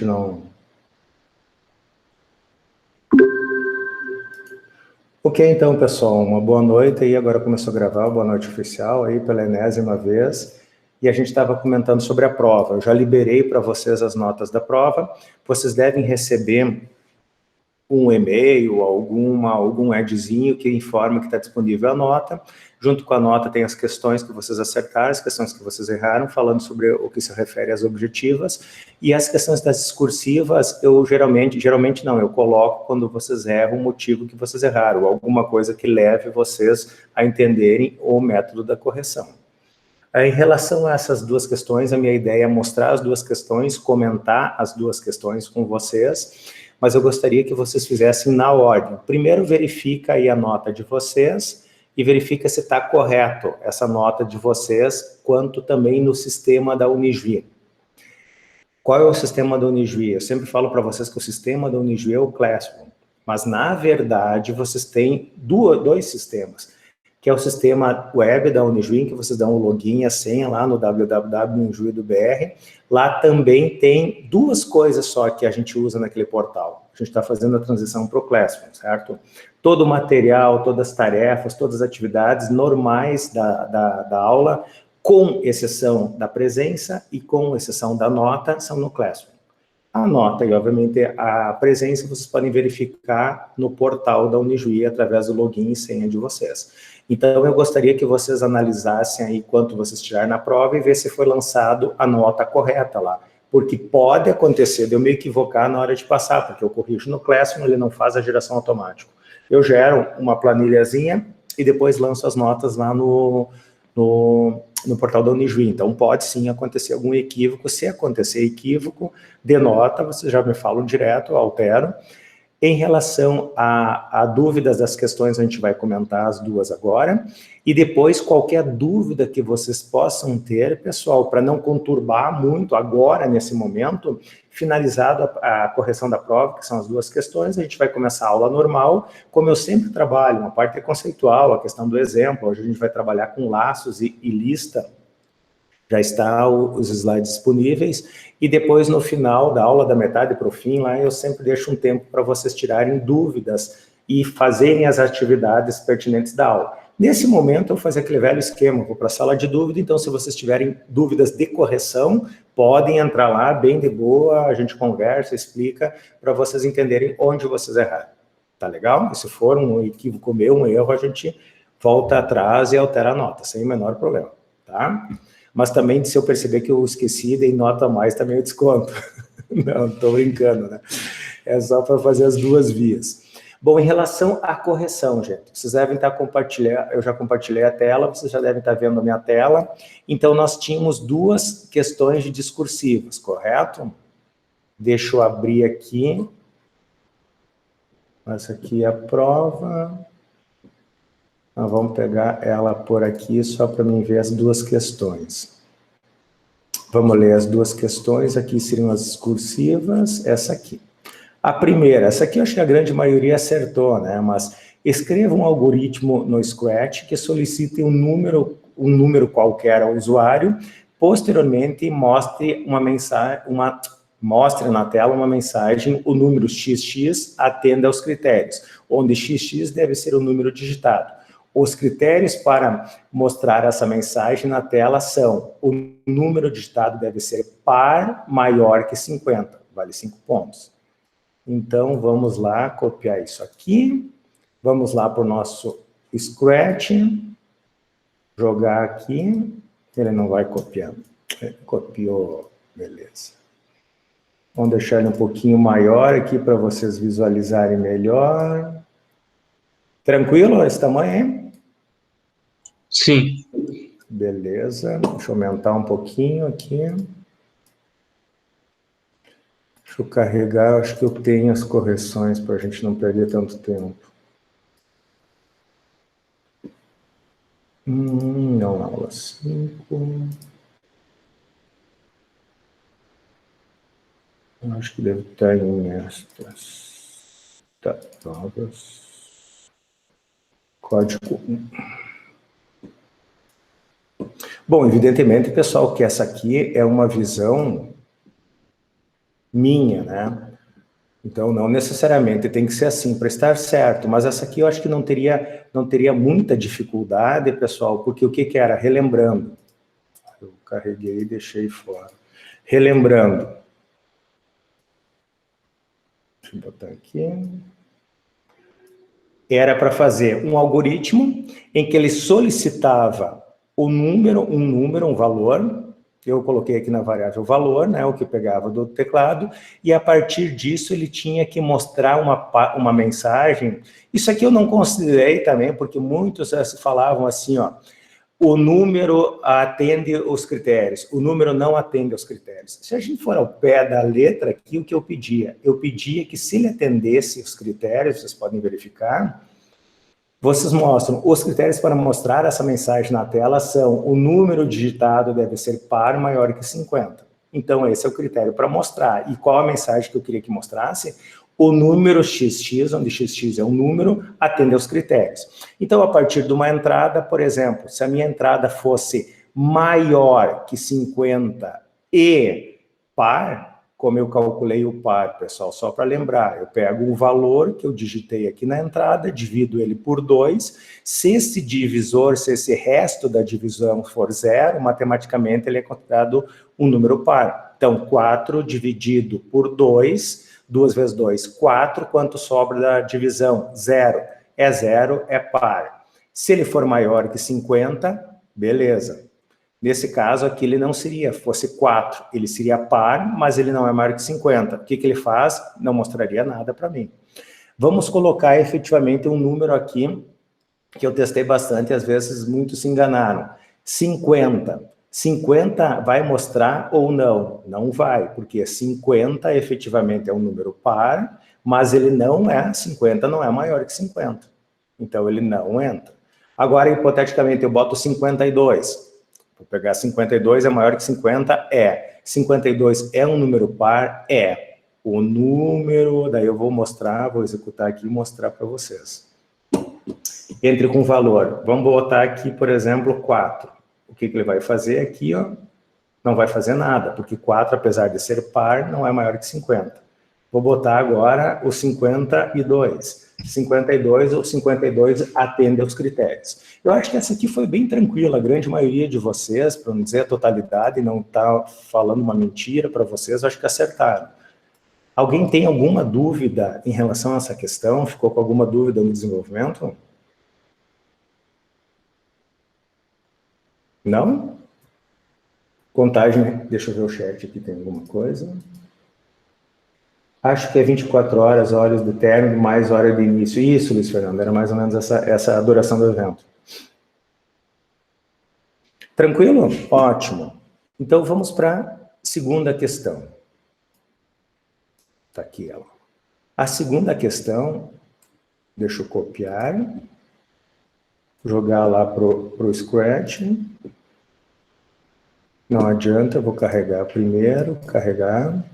não... Ok, então, pessoal, uma boa noite aí, agora começou a gravar, boa noite oficial aí pela enésima vez, e a gente estava comentando sobre a prova. Eu já liberei para vocês as notas da prova, vocês devem receber um e-mail, algum adzinho que informa que está disponível a nota. Junto com a nota tem as questões que vocês acertaram, as questões que vocês erraram, falando sobre o que se refere às objetivas, e as questões das discursivas, eu geralmente não, eu coloco quando vocês erram o motivo que vocês erraram, alguma coisa que leve vocês a entenderem o método da correção. Em relação a essas duas questões, a minha ideia é mostrar as duas questões, comentar as duas questões com vocês, mas eu gostaria que vocês fizessem na ordem. Primeiro, verifica aí a nota de vocês e verifica se está correto essa nota de vocês, quanto também no sistema da Unijuí. Qual é o sistema da Unijuí? Eu sempre falo para vocês que o sistema da Unijuí é o Classroom, mas na verdade vocês têm dois sistemas, que é o sistema web da Unijuí, que vocês dão o login e a senha lá no www.unijuí.br. Lá também tem duas coisas só que a gente usa naquele portal. A gente está fazendo a transição para o Classroom, certo? Todo o material, todas as tarefas, todas as atividades normais da aula, com exceção da presença e com exceção da nota, são no Classroom. A nota e, obviamente, a presença vocês podem verificar no portal da Unijuí através do login e senha de vocês. Então, eu gostaria que vocês analisassem aí quanto vocês tiraram na prova e ver se foi lançado a nota correta lá. Porque pode acontecer de eu me equivocar na hora de passar, porque eu corrijo no Classroom, ele não faz a geração automática. Eu gero uma planilhazinha e depois lanço as notas lá no portal da Unijuí. Então, pode sim acontecer algum equívoco. Se acontecer equívoco, de nota, vocês já me falam direto, eu altero. Em relação a dúvidas das questões, a gente vai comentar as duas agora. E depois, qualquer dúvida que vocês possam ter, pessoal, para não conturbar muito agora, nesse momento, finalizado a correção da prova, que são as duas questões, a gente vai começar a aula normal. Como eu sempre trabalho, uma parte é conceitual, a questão do exemplo, hoje a gente vai trabalhar com laços e lista. Já está os slides disponíveis, e depois no final da aula, da metade para o fim, lá eu sempre deixo um tempo para vocês tirarem dúvidas e fazerem as atividades pertinentes da aula. Nesse momento eu vou fazer aquele velho esquema, vou para a sala de dúvida, então se vocês tiverem dúvidas de correção, podem entrar lá bem de boa, a gente conversa, explica, para vocês entenderem onde vocês erraram. Tá legal? E se for um equívoco meu, um erro, a gente volta atrás e altera a nota, sem o menor problema, tá? Mas também, se eu perceber que eu esqueci, dei nota a mais, também eu desconto. Não, estou brincando, né? É só para fazer as duas vias. Bom, em relação à correção, gente, vocês devem estar compartilhando, eu já compartilhei a tela, vocês já devem estar vendo a minha tela. Então, nós tínhamos duas questões de discursivas, correto? Deixa eu abrir aqui. Essa aqui é a prova. Nós vamos pegar ela por aqui só para mim ver as duas questões. Vamos ler as duas questões, aqui seriam as discursivas, essa aqui. A primeira, essa aqui eu acho que a grande maioria acertou, né? Mas escreva um algoritmo no Scratch que solicite um número qualquer ao usuário, posteriormente mostre mostre na tela uma mensagem, o número XX atenda aos critérios, onde XX deve ser o número digitado. Os critérios para mostrar essa mensagem na tela são: o número digitado deve ser par maior que 50, vale 5 pontos. Então, vamos lá, copiar isso aqui. Vamos lá para o nosso Scratch. Jogar aqui. Ele não vai copiar. Copiou, beleza. Vamos deixar ele um pouquinho maior aqui para vocês visualizarem melhor. Tranquilo esse tamanho, hein? Sim. Beleza, deixa eu aumentar um pouquinho aqui. Deixa eu carregar, acho que eu tenho as correções para a gente não perder tanto tempo. Não, aula 5. Acho que deve estar em estas. Tá, provas. Código 1. Bom, evidentemente, pessoal, que essa aqui é uma visão minha, né? Então, não necessariamente tem que ser assim para estar certo, mas essa aqui eu acho que não teria muita dificuldade, pessoal, porque o que que era? Relembrando. Eu carreguei e deixei fora. Relembrando. Deixa eu botar aqui. Era para fazer um algoritmo em que ele solicitava um valor, eu coloquei aqui na variável valor, né, o que pegava do teclado, e a partir disso ele tinha que mostrar uma mensagem. Isso aqui eu não considerei também, porque muitos falavam assim, ó, o número atende os critérios, o número não atende aos critérios. Se a gente for ao pé da letra aqui, o que eu pedia? Eu pedia que se ele atendesse os critérios, vocês podem verificar, vocês mostram, os critérios para mostrar essa mensagem na tela são o número digitado deve ser par maior que 50. Então, esse é o critério para mostrar. E qual a mensagem que eu queria que mostrasse? O número XX, onde XX é um número, atende aos critérios. Então, a partir de uma entrada, por exemplo, se a minha entrada fosse maior que 50 e par, como eu calculei o par, pessoal, só para lembrar, eu pego o valor que eu digitei aqui na entrada, divido ele por 2, se esse divisor, se esse resto da divisão for zero, matematicamente ele é considerado um número par. Então, 4 dividido por 2, 2 vezes 2, 4, quanto sobra da divisão? Zero. É zero, é par. Se ele for maior que 50, beleza. Nesse caso aqui ele não seria, fosse 4, ele seria par, mas ele não é maior que 50. O que que ele faz? Não mostraria nada para mim. Vamos colocar efetivamente um número aqui, que eu testei bastante, e às vezes muitos se enganaram. 50. 50 vai mostrar ou não? Não vai, porque 50 efetivamente é um número par, mas ele não é, 50 não é maior que 50. Então ele não entra. Agora, hipoteticamente, eu boto 52. Vou pegar 52, é maior que 50? É. 52 é um número par? É. O número, daí eu vou mostrar, vou executar aqui e mostrar para vocês. Entre com valor. Vamos botar aqui, por exemplo, 4. O que que ele vai fazer aqui, ó? Não vai fazer nada, porque 4, apesar de ser par, não é maior que 50. Vou botar agora o 52. 52 ou 52 atende aos critérios. Eu acho que essa aqui foi bem tranquila, a grande maioria de vocês, para não dizer a totalidade, não está falando uma mentira para vocês, acho que acertaram. Alguém tem alguma dúvida em relação a essa questão? Ficou com alguma dúvida no desenvolvimento? Não? Contagem, deixa eu ver o chat aqui, tem alguma coisa? Acho que é 24 horas, horas do término, mais hora de início. Isso, Luiz Fernando, era mais ou menos essa a duração do evento. Tranquilo? Ótimo. Então, vamos para a segunda questão. Está aqui ela. A segunda questão, deixa eu copiar, jogar lá para o Scratch. Não adianta, eu vou carregar primeiro, carregar.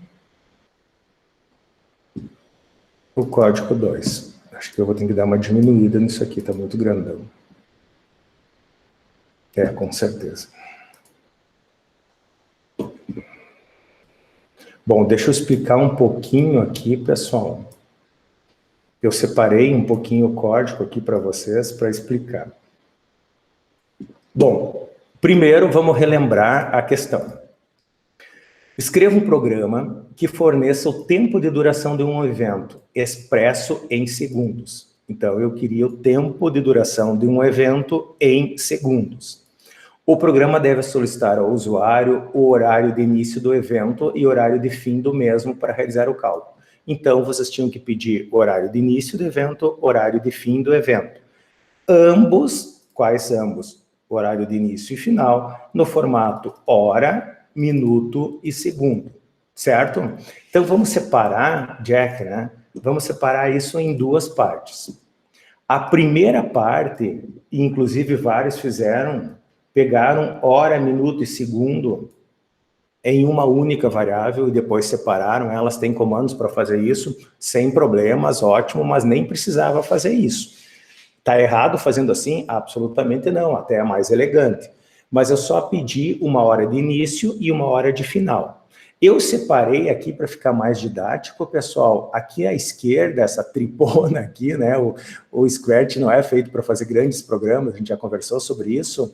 O código 2. Acho que eu vou ter que dar uma diminuída nisso aqui, está muito grandão. É, com certeza. Bom, deixa eu explicar um pouquinho aqui, pessoal. Eu separei um pouquinho o código aqui para vocês, para explicar. Bom, primeiro vamos relembrar a questão. Escreva um programa que forneça o tempo de duração de um evento, expresso em segundos. Então, eu queria o tempo de duração de um evento em segundos. O programa deve solicitar ao usuário o horário de início do evento e horário de fim do mesmo para realizar o cálculo. Então, vocês tinham que pedir horário de início do evento, horário de fim do evento. Ambos, quais ambos? Horário de início e final, no formato hora, minuto e segundo, certo? Então, vamos separar, Jack, né? Vamos separar isso em duas partes. A primeira parte, inclusive vários pegaram hora, minuto e segundo em uma única variável e depois separaram. Elas têm comandos para fazer isso, sem problemas, ótimo, mas nem precisava fazer isso. Está errado fazendo assim? Absolutamente não, até é mais elegante. Mas eu só pedi uma hora de início e uma hora de final. Eu separei aqui para ficar mais didático, pessoal. Aqui à esquerda, essa tripona aqui, né? O Scratch não é feito para fazer grandes programas, a gente já conversou sobre isso.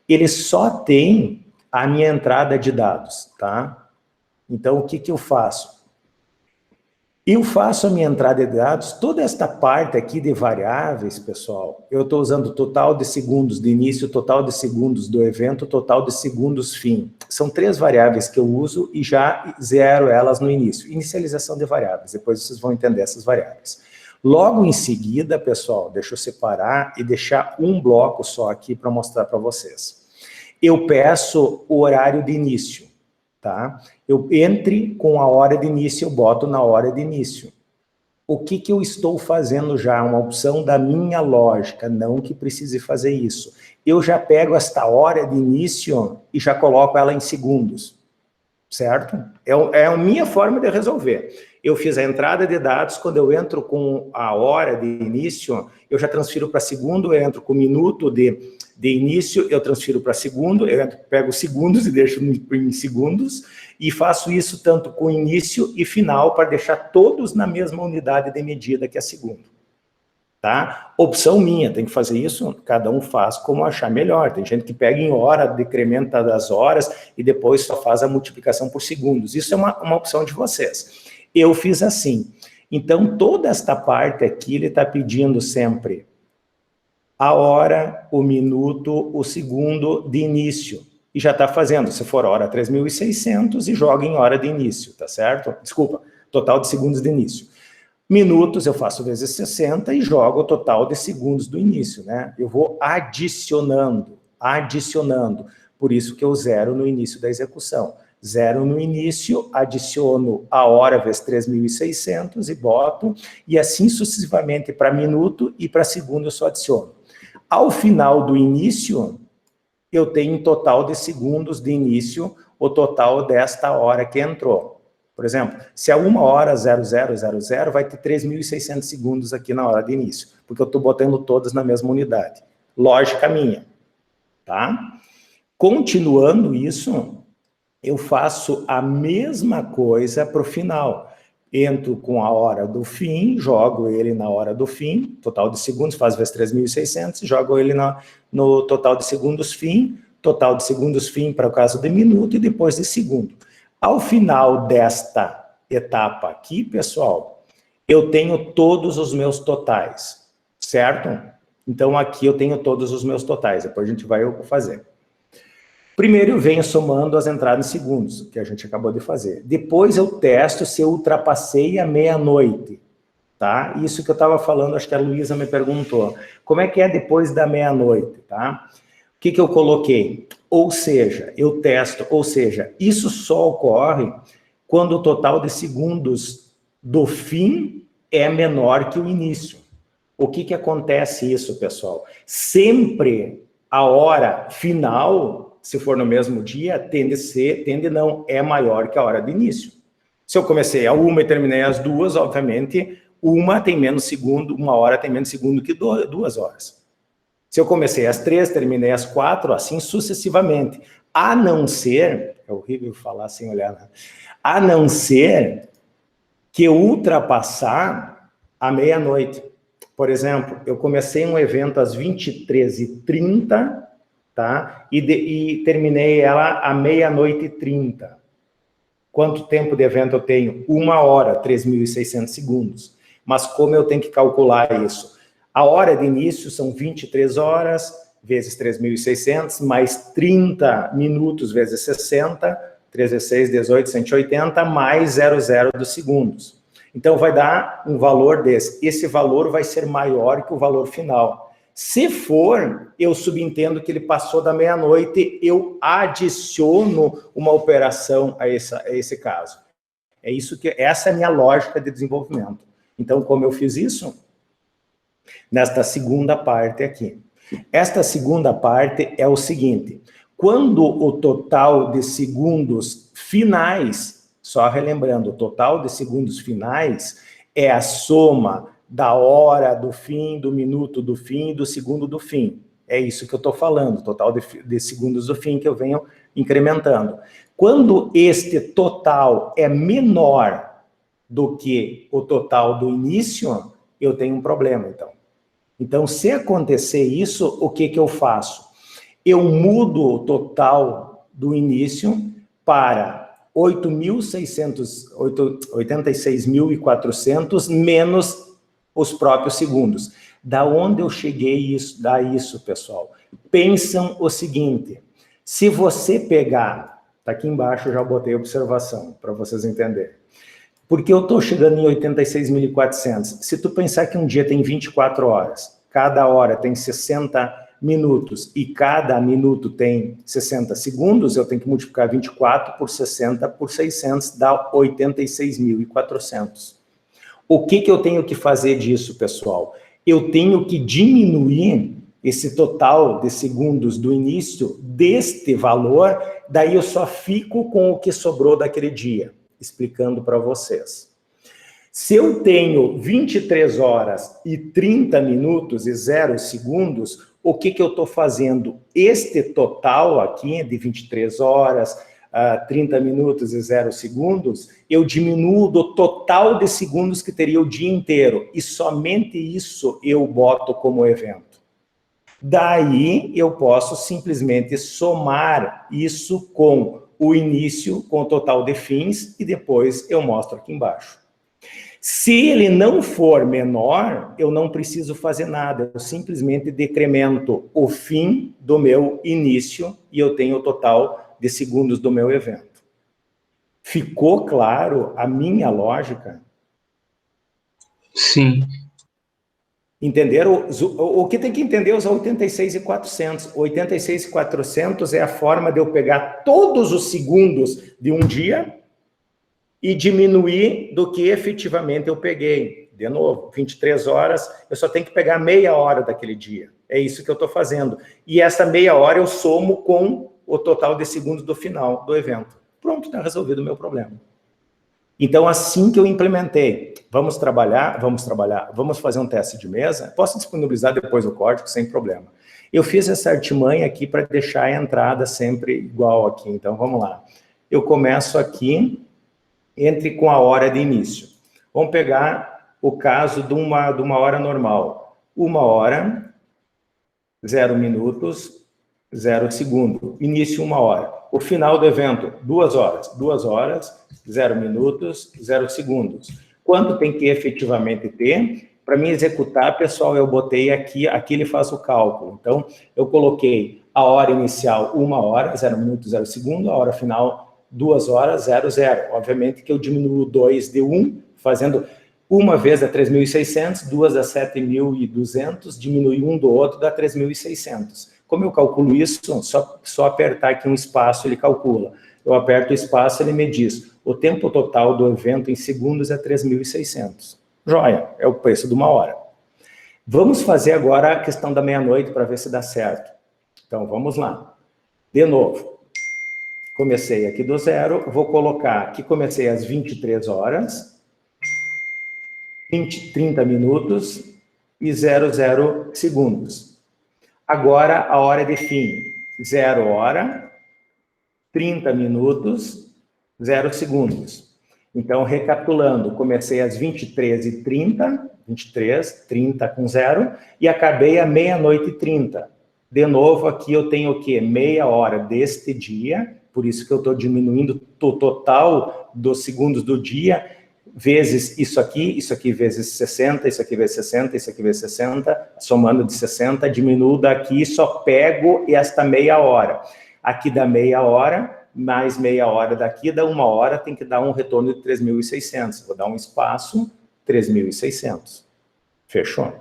Ele só tem a minha entrada de dados, tá? Então, o que eu faço? Eu faço a minha entrada de dados, toda esta parte aqui de variáveis, pessoal, eu estou usando total de segundos de início, total de segundos do evento, total de segundos fim. São 3 variáveis que eu uso e já zero elas no início. Inicialização de variáveis, depois vocês vão entender essas variáveis. Logo em seguida, pessoal, deixa eu separar e deixar um bloco só aqui para mostrar para vocês. Eu peço o horário de início, tá? Eu entre com a hora de início, eu boto na hora de início. O que eu estou fazendo já? Uma opção da minha lógica, não que precise fazer isso. Eu já pego esta hora de início e já coloco ela em segundos, certo? É a minha forma de resolver. Eu fiz a entrada de dados, quando eu entro com a hora de início, eu já transfiro para segundo, eu entro com minuto de início, eu transfiro para segundo, eu pego segundos e deixo em segundos, e faço isso tanto com início e final, para deixar todos na mesma unidade de medida que é segundo. Tá? Opção minha, tem que fazer isso, cada um faz como achar melhor. Tem gente que pega em hora, decrementa das horas, e depois só faz a multiplicação por segundos. Isso é uma opção de vocês. Eu fiz assim. Então, toda esta parte aqui, ele está pedindo sempre a hora, o minuto, o segundo de início. E já está fazendo, se for hora 3.600, e joga em hora de início, tá certo? Desculpa, total de segundos de início. Minutos eu faço vezes 60 e jogo o total de segundos do início, né? Eu vou adicionando. Por isso que eu zero no início da execução. Zero no início, adiciono a hora vezes 3.600 e boto, e assim sucessivamente para minuto e para segundo eu só adiciono. Ao final do início, eu tenho total de segundos de início, o total desta hora que entrou. Por exemplo, se é 1h0000, vai ter 3.600 segundos aqui na hora de início, porque eu estou botando todas na mesma unidade. Lógica minha, tá? Continuando isso, eu faço a mesma coisa para o final. Entro com a hora do fim, jogo ele na hora do fim, total de segundos, faz vezes 3.600, jogo ele no total de segundos fim para o caso de minuto e depois de segundo. Ao final desta etapa aqui, pessoal, eu tenho todos os meus totais, certo? Então, aqui eu tenho todos os meus totais, depois a gente vai fazer. Primeiro eu venho somando as entradas em segundos, que a gente acabou de fazer. Depois eu testo se eu ultrapassei a meia-noite, tá? Isso que eu estava falando, acho que a Luísa me perguntou. Como é que é depois da meia-noite, tá? O que eu coloquei? Ou seja, eu testo, isso só ocorre quando o total de segundos do fim é menor que o início. O que acontece isso, pessoal? Sempre a hora final, se for no mesmo dia, é maior que a hora de início. Se eu comecei a 1 e terminei às 2, obviamente, uma tem menos segundo, 1 hora tem menos segundo que 2 horas. Se eu comecei às 3, terminei às 4, assim sucessivamente. A não ser, é horrível falar sem olhar, né? A não ser que eu ultrapassar a meia-noite. Por exemplo, eu comecei um evento às 23h30, tá? E terminei ela à meia-noite e 30. Quanto tempo de evento eu tenho? 1 hora, 3.600 segundos. Mas como eu tenho que calcular isso? A hora de início são 23 horas, vezes 3.600, mais 30 minutos vezes 60, 3 vezes 6, 18, 180, mais 00 dos segundos. Então, vai dar um valor desse. Esse valor vai ser maior que o valor final. Se for, eu subentendo que ele passou da meia-noite, eu adiciono uma operação a esse caso. Essa é a minha lógica de desenvolvimento. Então, como eu fiz isso? Nesta segunda parte aqui. Esta segunda parte é o seguinte: quando o total de segundos finais, só relembrando, o total de segundos finais é a soma da hora do fim, do minuto do fim e do segundo do fim. É isso que eu estou falando, total de segundos do fim que eu venho incrementando. Quando este total é menor do que o total do início, eu tenho um problema, então. Então, se acontecer isso, o que eu faço? Eu mudo o total do início para 86.400 menos os próprios segundos. Da onde eu cheguei a isso, pessoal? Pensam o seguinte, se você pegar, tá aqui embaixo eu já botei observação, para vocês entenderem. Porque eu estou chegando em 86.400. Se tu pensar que um dia tem 24 horas, cada hora tem 60 minutos e cada minuto tem 60 segundos, eu tenho que multiplicar 24 por 60 por 600, dá 86.400. O que eu tenho que fazer disso, pessoal? Eu tenho que diminuir esse total de segundos do início deste valor, daí eu só fico com o que sobrou daquele dia, explicando para vocês. Se eu tenho 23 horas e 30 minutos e 0 segundos, o que eu estou fazendo? Este total aqui, de 23 horas, 30 minutos e 0 segundos, eu diminuo do total de segundos que teria o dia inteiro, e somente isso eu boto como evento. Daí eu posso simplesmente somar isso com o início, com o total de fins, e depois eu mostro aqui embaixo. Se ele não for menor, eu não preciso fazer nada, eu simplesmente decremento o fim do meu início e eu tenho o total de segundos do meu evento. Ficou claro a minha lógica? Sim. Entenderam? O que tem que entender é os 86.400. 86.400 é a forma de eu pegar todos os segundos de um dia e diminuir do que efetivamente eu peguei. De novo, 23 horas, eu só tenho que pegar meia hora daquele dia. É isso que eu estou fazendo. E essa meia hora eu somo com o total de segundos do final do evento. Pronto, está resolvido o meu problema. Então, assim que eu implementei, vamos fazer um teste de mesa, posso disponibilizar depois o código sem problema. Eu fiz essa artimanha aqui para deixar a entrada sempre igual aqui, então vamos lá. Eu começo aqui, entre com a hora de início. Vamos pegar o caso de uma hora normal. 1 hora, 0 minutos, 0 segundo. Início 1 hora. O final do evento, 2 horas. 2 horas, 0 minutos, 0 segundos. Quanto tem que efetivamente ter? Para mim executar, pessoal, eu botei aqui ele faz o cálculo. Então, eu coloquei a hora inicial 1 hora, 0 minutos, 0 segundo, a hora final 2 horas, 0, 0. Obviamente que eu diminuo 2 de 1, fazendo uma vez dá 3.600, duas dá 7.200, diminui um do outro dá 3.600. Como eu calculo isso? Só apertar aqui um espaço, ele calcula. Eu aperto o espaço, ele me diz, o tempo total do evento em segundos é 3.600. Joia, é o preço de 1 hora. Vamos fazer agora a questão da meia-noite para ver se dá certo. Então, vamos lá. De novo. Comecei aqui do 0, vou colocar que comecei às 23 horas, 30 minutos e 00 segundos. Agora, a hora de fim, 0 hora, 30 minutos, 0 segundos. Então, recapitulando, comecei às 23h30, 30 com 0, e acabei à meia-noite e 30. De novo, aqui eu tenho o quê? Meia hora deste dia, por isso que eu estou diminuindo o total dos segundos do dia, vezes isso aqui vezes 60, isso aqui vezes 60, isso aqui vezes 60, somando de 60, diminuo daqui, só pego esta meia hora. Aqui dá meia hora, mais meia hora daqui, dá 1 hora, tem que dar um retorno de 3.600. Vou dar um espaço, 3.600. Fechou?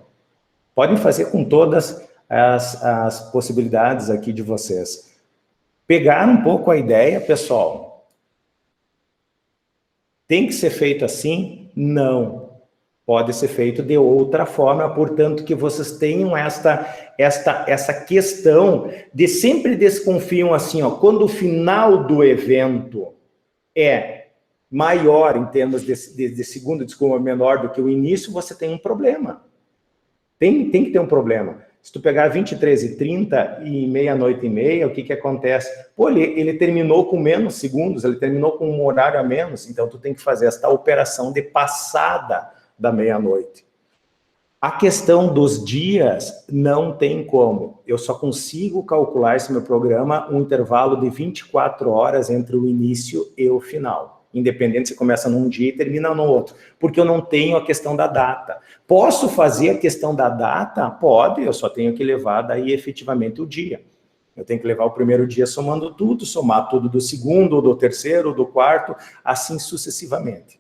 Podem fazer com todas as possibilidades aqui de vocês. Pegaram um pouco a ideia, pessoal? Tem que ser feito assim? Não. Pode ser feito de outra forma, portanto, que vocês tenham essa questão de sempre desconfiam assim, ó, quando o final do evento é maior em termos de segundo, desculpa, menor do que o início, você tem um problema. Tem que ter um problema. Se tu pegar 23h30 e meia-noite e meia, o que que acontece? Pô, ele terminou com menos segundos, ele terminou com um horário a menos, então tu tem que fazer esta operação de passada da meia-noite. A questão dos dias não tem como. Eu só consigo calcular esse meu programa um intervalo de 24 horas entre o início e o final. Independente se começa num dia e termina no outro. Porque eu não tenho a questão da data. Posso fazer a questão da data? Pode, eu só tenho que levar daí efetivamente o dia. Eu tenho que levar o primeiro dia somando tudo, somar tudo do segundo, do terceiro, do quarto, assim sucessivamente.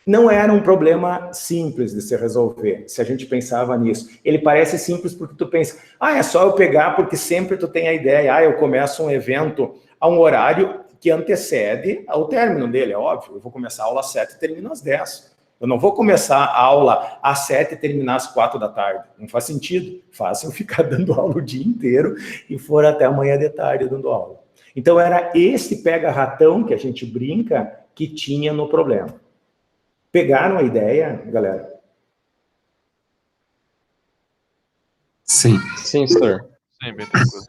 Não era um problema simples de se resolver, se a gente pensava nisso. Ele parece simples porque tu pensa, é só eu pegar porque sempre tu tem a ideia, eu começo um evento a um horário que antecede ao término dele, é óbvio. Eu vou começar a aula às 7 e termino às 10. Eu não vou começar a aula às 7 e terminar às 4 da tarde. Não faz sentido. Faz eu ficar dando aula o dia inteiro e for até amanhã de tarde dando aula. Então era esse pega-ratão que a gente brinca que tinha no problema. Pegaram a ideia, galera? Sim. Sim, senhor. Sim, bem tranquilo.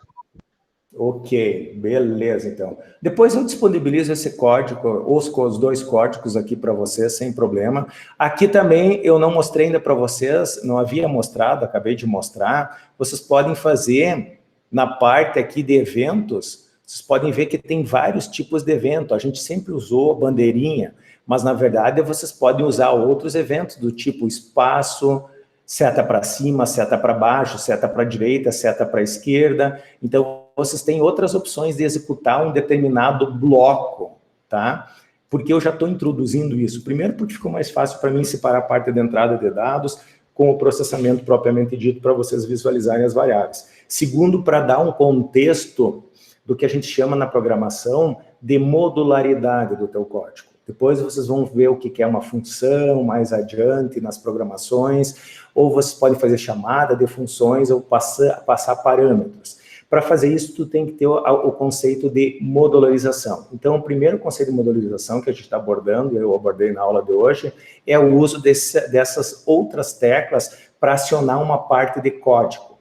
Ok, beleza, então. Depois eu disponibilizo esse código, os dois códigos aqui para vocês, sem problema. Aqui também eu não mostrei ainda para vocês, não havia mostrado, acabei de mostrar. Vocês podem fazer, na parte aqui de eventos, vocês podem ver que tem vários tipos de evento. A gente sempre usou a bandeirinha, mas, na verdade, vocês podem usar outros eventos do tipo espaço, seta para cima, seta para baixo, seta para direita, seta para esquerda. Então, vocês têm outras opções de executar um determinado bloco, tá? Porque eu já estou introduzindo isso. Primeiro, porque ficou mais fácil para mim separar a parte de entrada de dados com o processamento propriamente dito para vocês visualizarem as variáveis. Segundo, para dar um contexto do que a gente chama na programação de modularidade do teu código. Depois vocês vão ver o que é uma função mais adiante nas programações, ou vocês podem fazer chamada de funções ou passar parâmetros. Para fazer isso, tu tem que ter o conceito de modularização. Então, o primeiro conceito de modularização que a gente está abordando, eu abordei na aula de hoje, é o uso dessas outras teclas para acionar uma parte de código.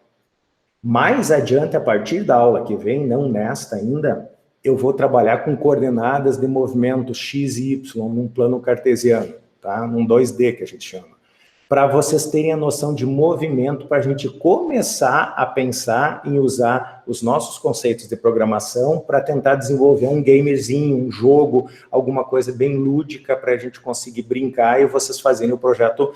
Mais adiante, a partir da aula que vem, não nesta ainda, eu vou trabalhar com coordenadas de movimento x e y, num plano cartesiano, tá? Num 2D que a gente chama. Para vocês terem a noção de movimento, para a gente começar a pensar em usar os nossos conceitos de programação para tentar desenvolver um gamerzinho, um jogo, alguma coisa bem lúdica para a gente conseguir brincar e vocês fazerem o projeto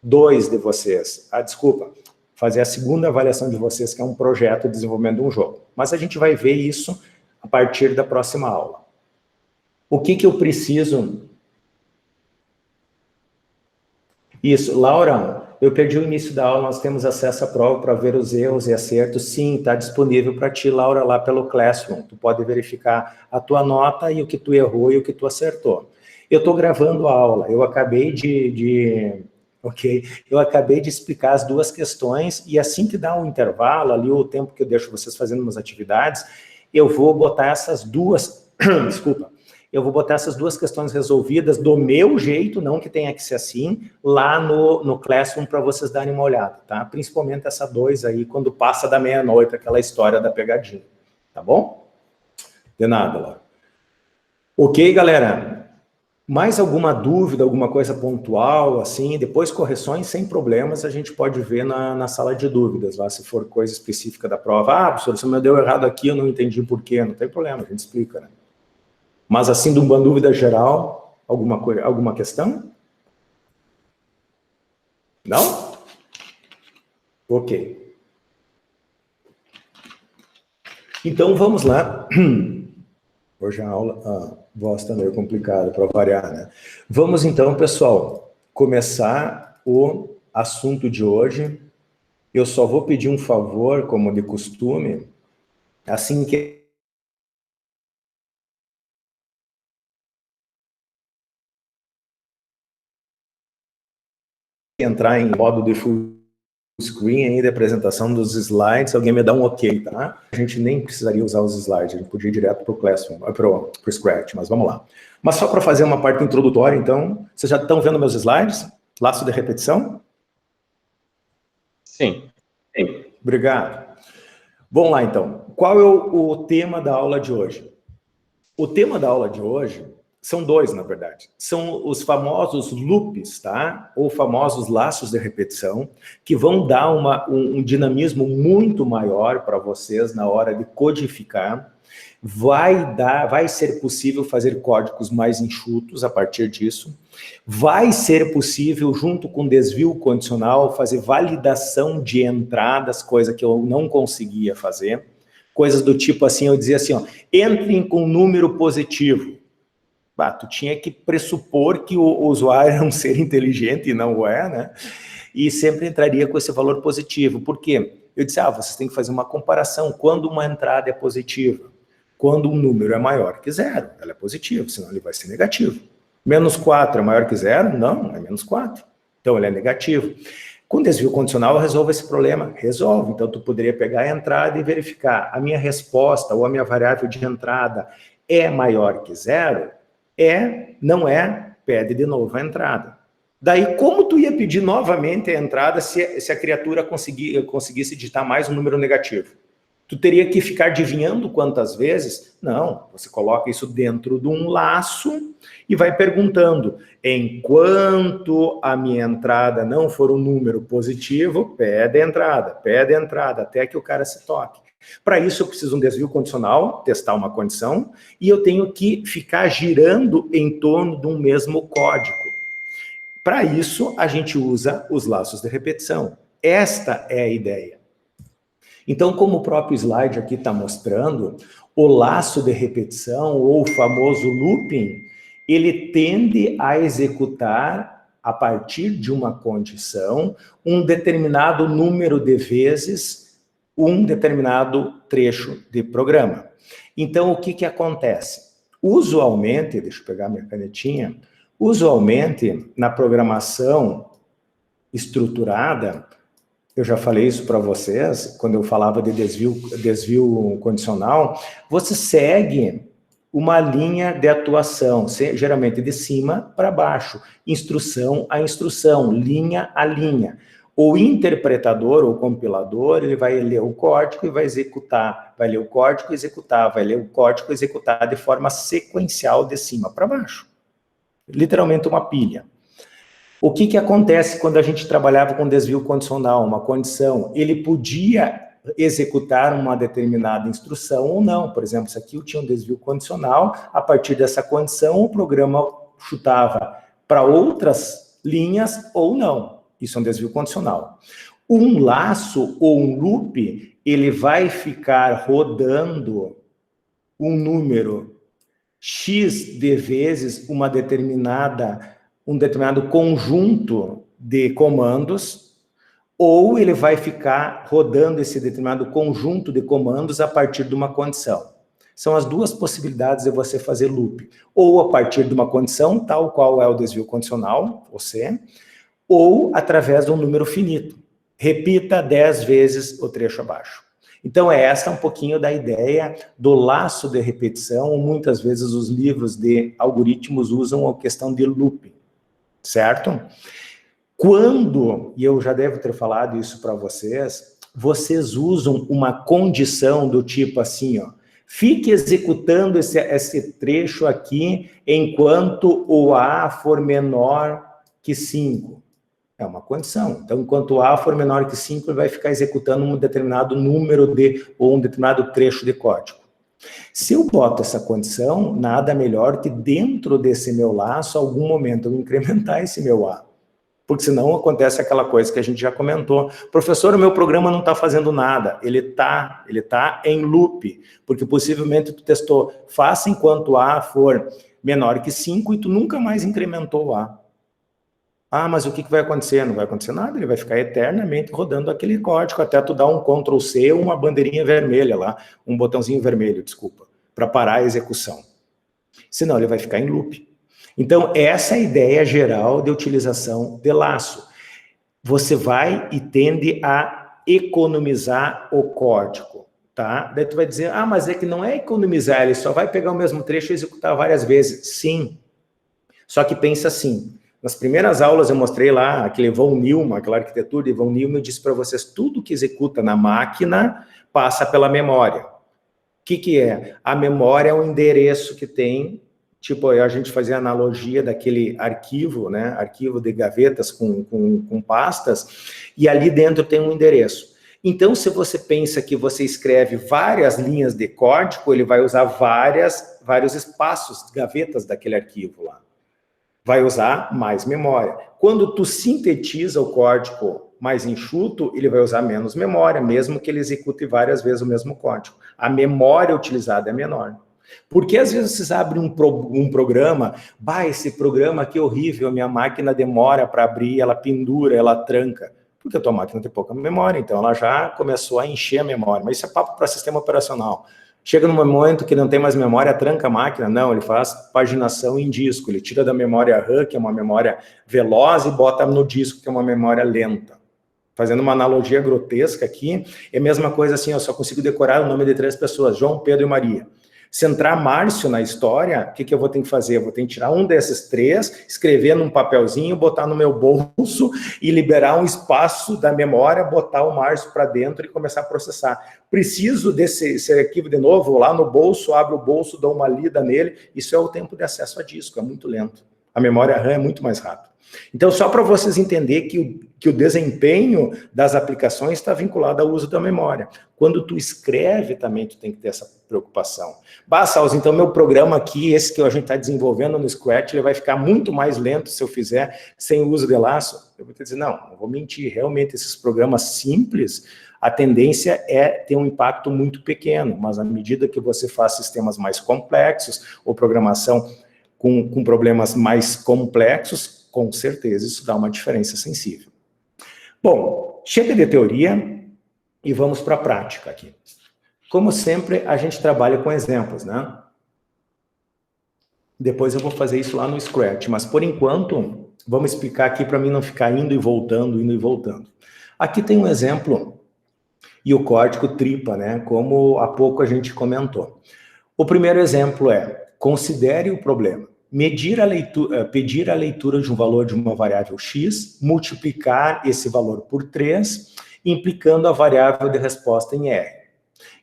2 de vocês. Desculpa, fazer a segunda avaliação de vocês, que é um projeto de desenvolvimento de um jogo. Mas a gente vai ver isso a partir da próxima aula. O que eu preciso? Isso, Laura, eu perdi o início da aula, nós temos acesso à prova para ver os erros e acertos. Sim, está disponível para ti, Laura, lá pelo Classroom. Tu pode verificar a tua nota e o que tu errou e o que tu acertou. Eu estou gravando a aula, eu acabei eu acabei de explicar as duas questões e assim que dá um intervalo, ali o tempo que eu deixo vocês fazendo umas atividades, eu vou botar essas duas, desculpa, eu vou botar essas duas questões resolvidas do meu jeito, não que tenha que ser assim, lá no Classroom para vocês darem uma olhada, tá? Principalmente essa 2 aí, quando passa da meia-noite, aquela história da pegadinha, tá bom? De nada, Laura. Ok, galera? Mais alguma dúvida, alguma coisa pontual, assim, depois correções sem problemas, a gente pode ver na sala de dúvidas, lá, se for coisa específica da prova. Professor, se me deu errado aqui, eu não entendi por quê, não tem problema, a gente explica, né? Mas, assim, de uma dúvida geral, alguma questão? Não? Ok. Então, vamos lá. Hoje a aula, a voz está meio complicada para variar, né? Vamos então, pessoal, começar o assunto de hoje. Eu só vou pedir um favor, como de costume, assim que entrar em modo de full screen aí da apresentação dos slides, alguém me dá um ok, tá? A gente nem precisaria usar os slides, a gente podia ir direto para o Classroom, para o Scratch, mas vamos lá. Mas só para fazer uma parte introdutória, então, vocês já estão vendo meus slides? Laço de repetição? Sim. Obrigado. Vamos lá, então. Qual é o tema da aula de hoje? O tema da aula de hoje são dois, na verdade. São os famosos loops, tá? Ou famosos laços de repetição, que vão dar um dinamismo muito maior para vocês na hora de codificar. Vai ser possível fazer códigos mais enxutos a partir disso. Vai ser possível, junto com desvio condicional, fazer validação de entradas, coisa que eu não conseguia fazer. Coisas do tipo assim, eu dizia assim, ó, entrem com número positivo. Tu tinha que pressupor que o usuário é um ser inteligente, e não é, né? E sempre entraria com esse valor positivo. Por quê? Eu disse, vocês têm que fazer uma comparação. Quando uma entrada é positiva? Quando um número é maior que zero, ela é positiva, senão ele vai ser negativo. Menos 4 é maior que zero? Não, é menos 4. Então, ele é negativo. Com desvio condicional, eu resolvo esse problema? Resolve. Então, tu poderia pegar a entrada e verificar a minha resposta ou a minha variável de entrada é maior que zero? Não é, pede de novo a entrada. Daí, como tu ia pedir novamente a entrada se a criatura conseguisse digitar mais um número negativo? Tu teria que ficar adivinhando quantas vezes? Não, você coloca isso dentro de um laço e vai perguntando, enquanto a minha entrada não for um número positivo, pede a entrada, até que o cara se toque. Para isso eu preciso de um desvio condicional, testar uma condição, e eu tenho que ficar girando em torno de um mesmo código. Para isso, a gente usa os laços de repetição. Esta é a ideia. Então, como o próprio slide aqui está mostrando, o laço de repetição, ou o famoso looping, ele tende a executar, a partir de uma condição, um determinado número de vezes, um determinado trecho de programa. Então, o que acontece? Usualmente, deixa eu pegar minha canetinha, usualmente, na programação estruturada, eu já falei isso para vocês, quando eu falava de desvio condicional, você segue uma linha de atuação, geralmente de cima para baixo, instrução a instrução, linha a linha. O interpretador ou compilador, ele vai ler o código e vai executar, vai ler o código e executar, vai ler o código e executar de forma sequencial de cima para baixo. Literalmente uma pilha. O que acontece quando a gente trabalhava com desvio condicional, uma condição? Ele podia executar uma determinada instrução ou não. Por exemplo, isso aqui eu tinha um desvio condicional, a partir dessa condição o programa chutava para outras linhas ou não. Isso é um desvio condicional. Um laço ou um loop, ele vai ficar rodando um número X de vezes um determinado conjunto de comandos, ou ele vai ficar rodando esse determinado conjunto de comandos a partir de uma condição. São as duas possibilidades de você fazer loop. Ou a partir de uma condição, tal qual é o desvio condicional, você, ou através de um número finito. Repita 10 vezes o trecho abaixo. Então, essa é um pouquinho da ideia do laço de repetição. Muitas vezes os livros de algoritmos usam a questão de looping, certo? Quando, e eu já devo ter falado isso para vocês usam uma condição do tipo assim, ó, fique executando esse trecho aqui enquanto o A for menor que 5. É uma condição. Então, enquanto o A for menor que 5, ele vai ficar executando um determinado número ou um determinado trecho de código. Se eu boto essa condição, nada melhor que dentro desse meu laço, algum momento eu incrementar esse meu A. Porque senão acontece aquela coisa que a gente já comentou. Professor, o meu programa não está fazendo nada. Ele tá em loop. Porque possivelmente tu testou, faça enquanto A for menor que 5 e tu nunca mais incrementou o A. Mas o que vai acontecer? Não vai acontecer nada, ele vai ficar eternamente rodando aquele código até tu dar um Ctrl+C ou uma bandeirinha vermelha lá, um botãozinho vermelho, desculpa, para parar a execução. Senão ele vai ficar em loop. Então, essa é a ideia geral de utilização de laço. Você vai e tende a economizar o código, tá? Daí tu vai dizer, mas é que não é economizar, ele só vai pegar o mesmo trecho e executar várias vezes. Sim. Só que pensa assim, Nas primeiras aulas eu mostrei lá aquele von Neumann, aquela arquitetura de von Neumann, eu disse para vocês, tudo que executa na máquina passa pela memória. O que é? A memória é um endereço que tem, tipo, a gente fazia a analogia daquele arquivo, né? Arquivo de gavetas com pastas, e ali dentro tem um endereço. Então, se você pensa que você escreve várias linhas de código, ele vai usar vários espaços, gavetas daquele arquivo lá. Vai usar mais memória. Quando tu sintetiza o código mais enxuto, ele vai usar menos memória, mesmo que ele execute várias vezes o mesmo código. A memória utilizada é menor. Porque às vezes vocês abrem um programa, esse programa aqui é horrível, minha máquina demora para abrir, ela pendura, ela tranca. Porque a tua máquina tem pouca memória, então ela já começou a encher a memória. Mas isso é papo para sistema operacional. Chega num momento que não tem mais memória, tranca a máquina. Não, ele faz paginação em disco. Ele tira da memória RAM, que é uma memória veloz, e bota no disco, que é uma memória lenta. Fazendo uma analogia grotesca aqui, é a mesma coisa assim, eu só consigo decorar o nome de 3 pessoas, João, Pedro e Maria. Se entrar Márcio na história, o que eu vou ter que fazer? Eu vou ter que tirar um desses 3, escrever num papelzinho, botar no meu bolso e liberar um espaço da memória, botar o Márcio para dentro e começar a processar. Preciso desse arquivo de novo, vou lá no bolso, abro o bolso, dou uma lida nele. Isso é o tempo de acesso a disco, é muito lento. A memória RAM é muito mais rápida. Então, só para vocês entenderem que o desempenho das aplicações está vinculado ao uso da memória. Quando tu escreve também, tu tem que ter essa preocupação. Salz, então meu programa aqui, esse que a gente está desenvolvendo no Scratch, ele vai ficar muito mais lento se eu fizer sem o uso de laço. Eu vou te dizer, não vou mentir, realmente esses programas simples, a tendência é ter um impacto muito pequeno, mas à medida que você faz sistemas mais complexos, ou programação com problemas mais complexos, com certeza isso dá uma diferença sensível. Bom, chega de teoria e vamos para a prática aqui. Como sempre, a gente trabalha com exemplos, né? Depois eu vou fazer isso lá no Scratch, mas por enquanto, vamos explicar aqui para mim não ficar indo e voltando. Aqui tem um exemplo e o código tripa, né? Como há pouco a gente comentou. O primeiro exemplo é, considere o problema. Pedir a leitura de um valor de uma variável x, multiplicar esse valor por 3, implicando a variável de resposta em R.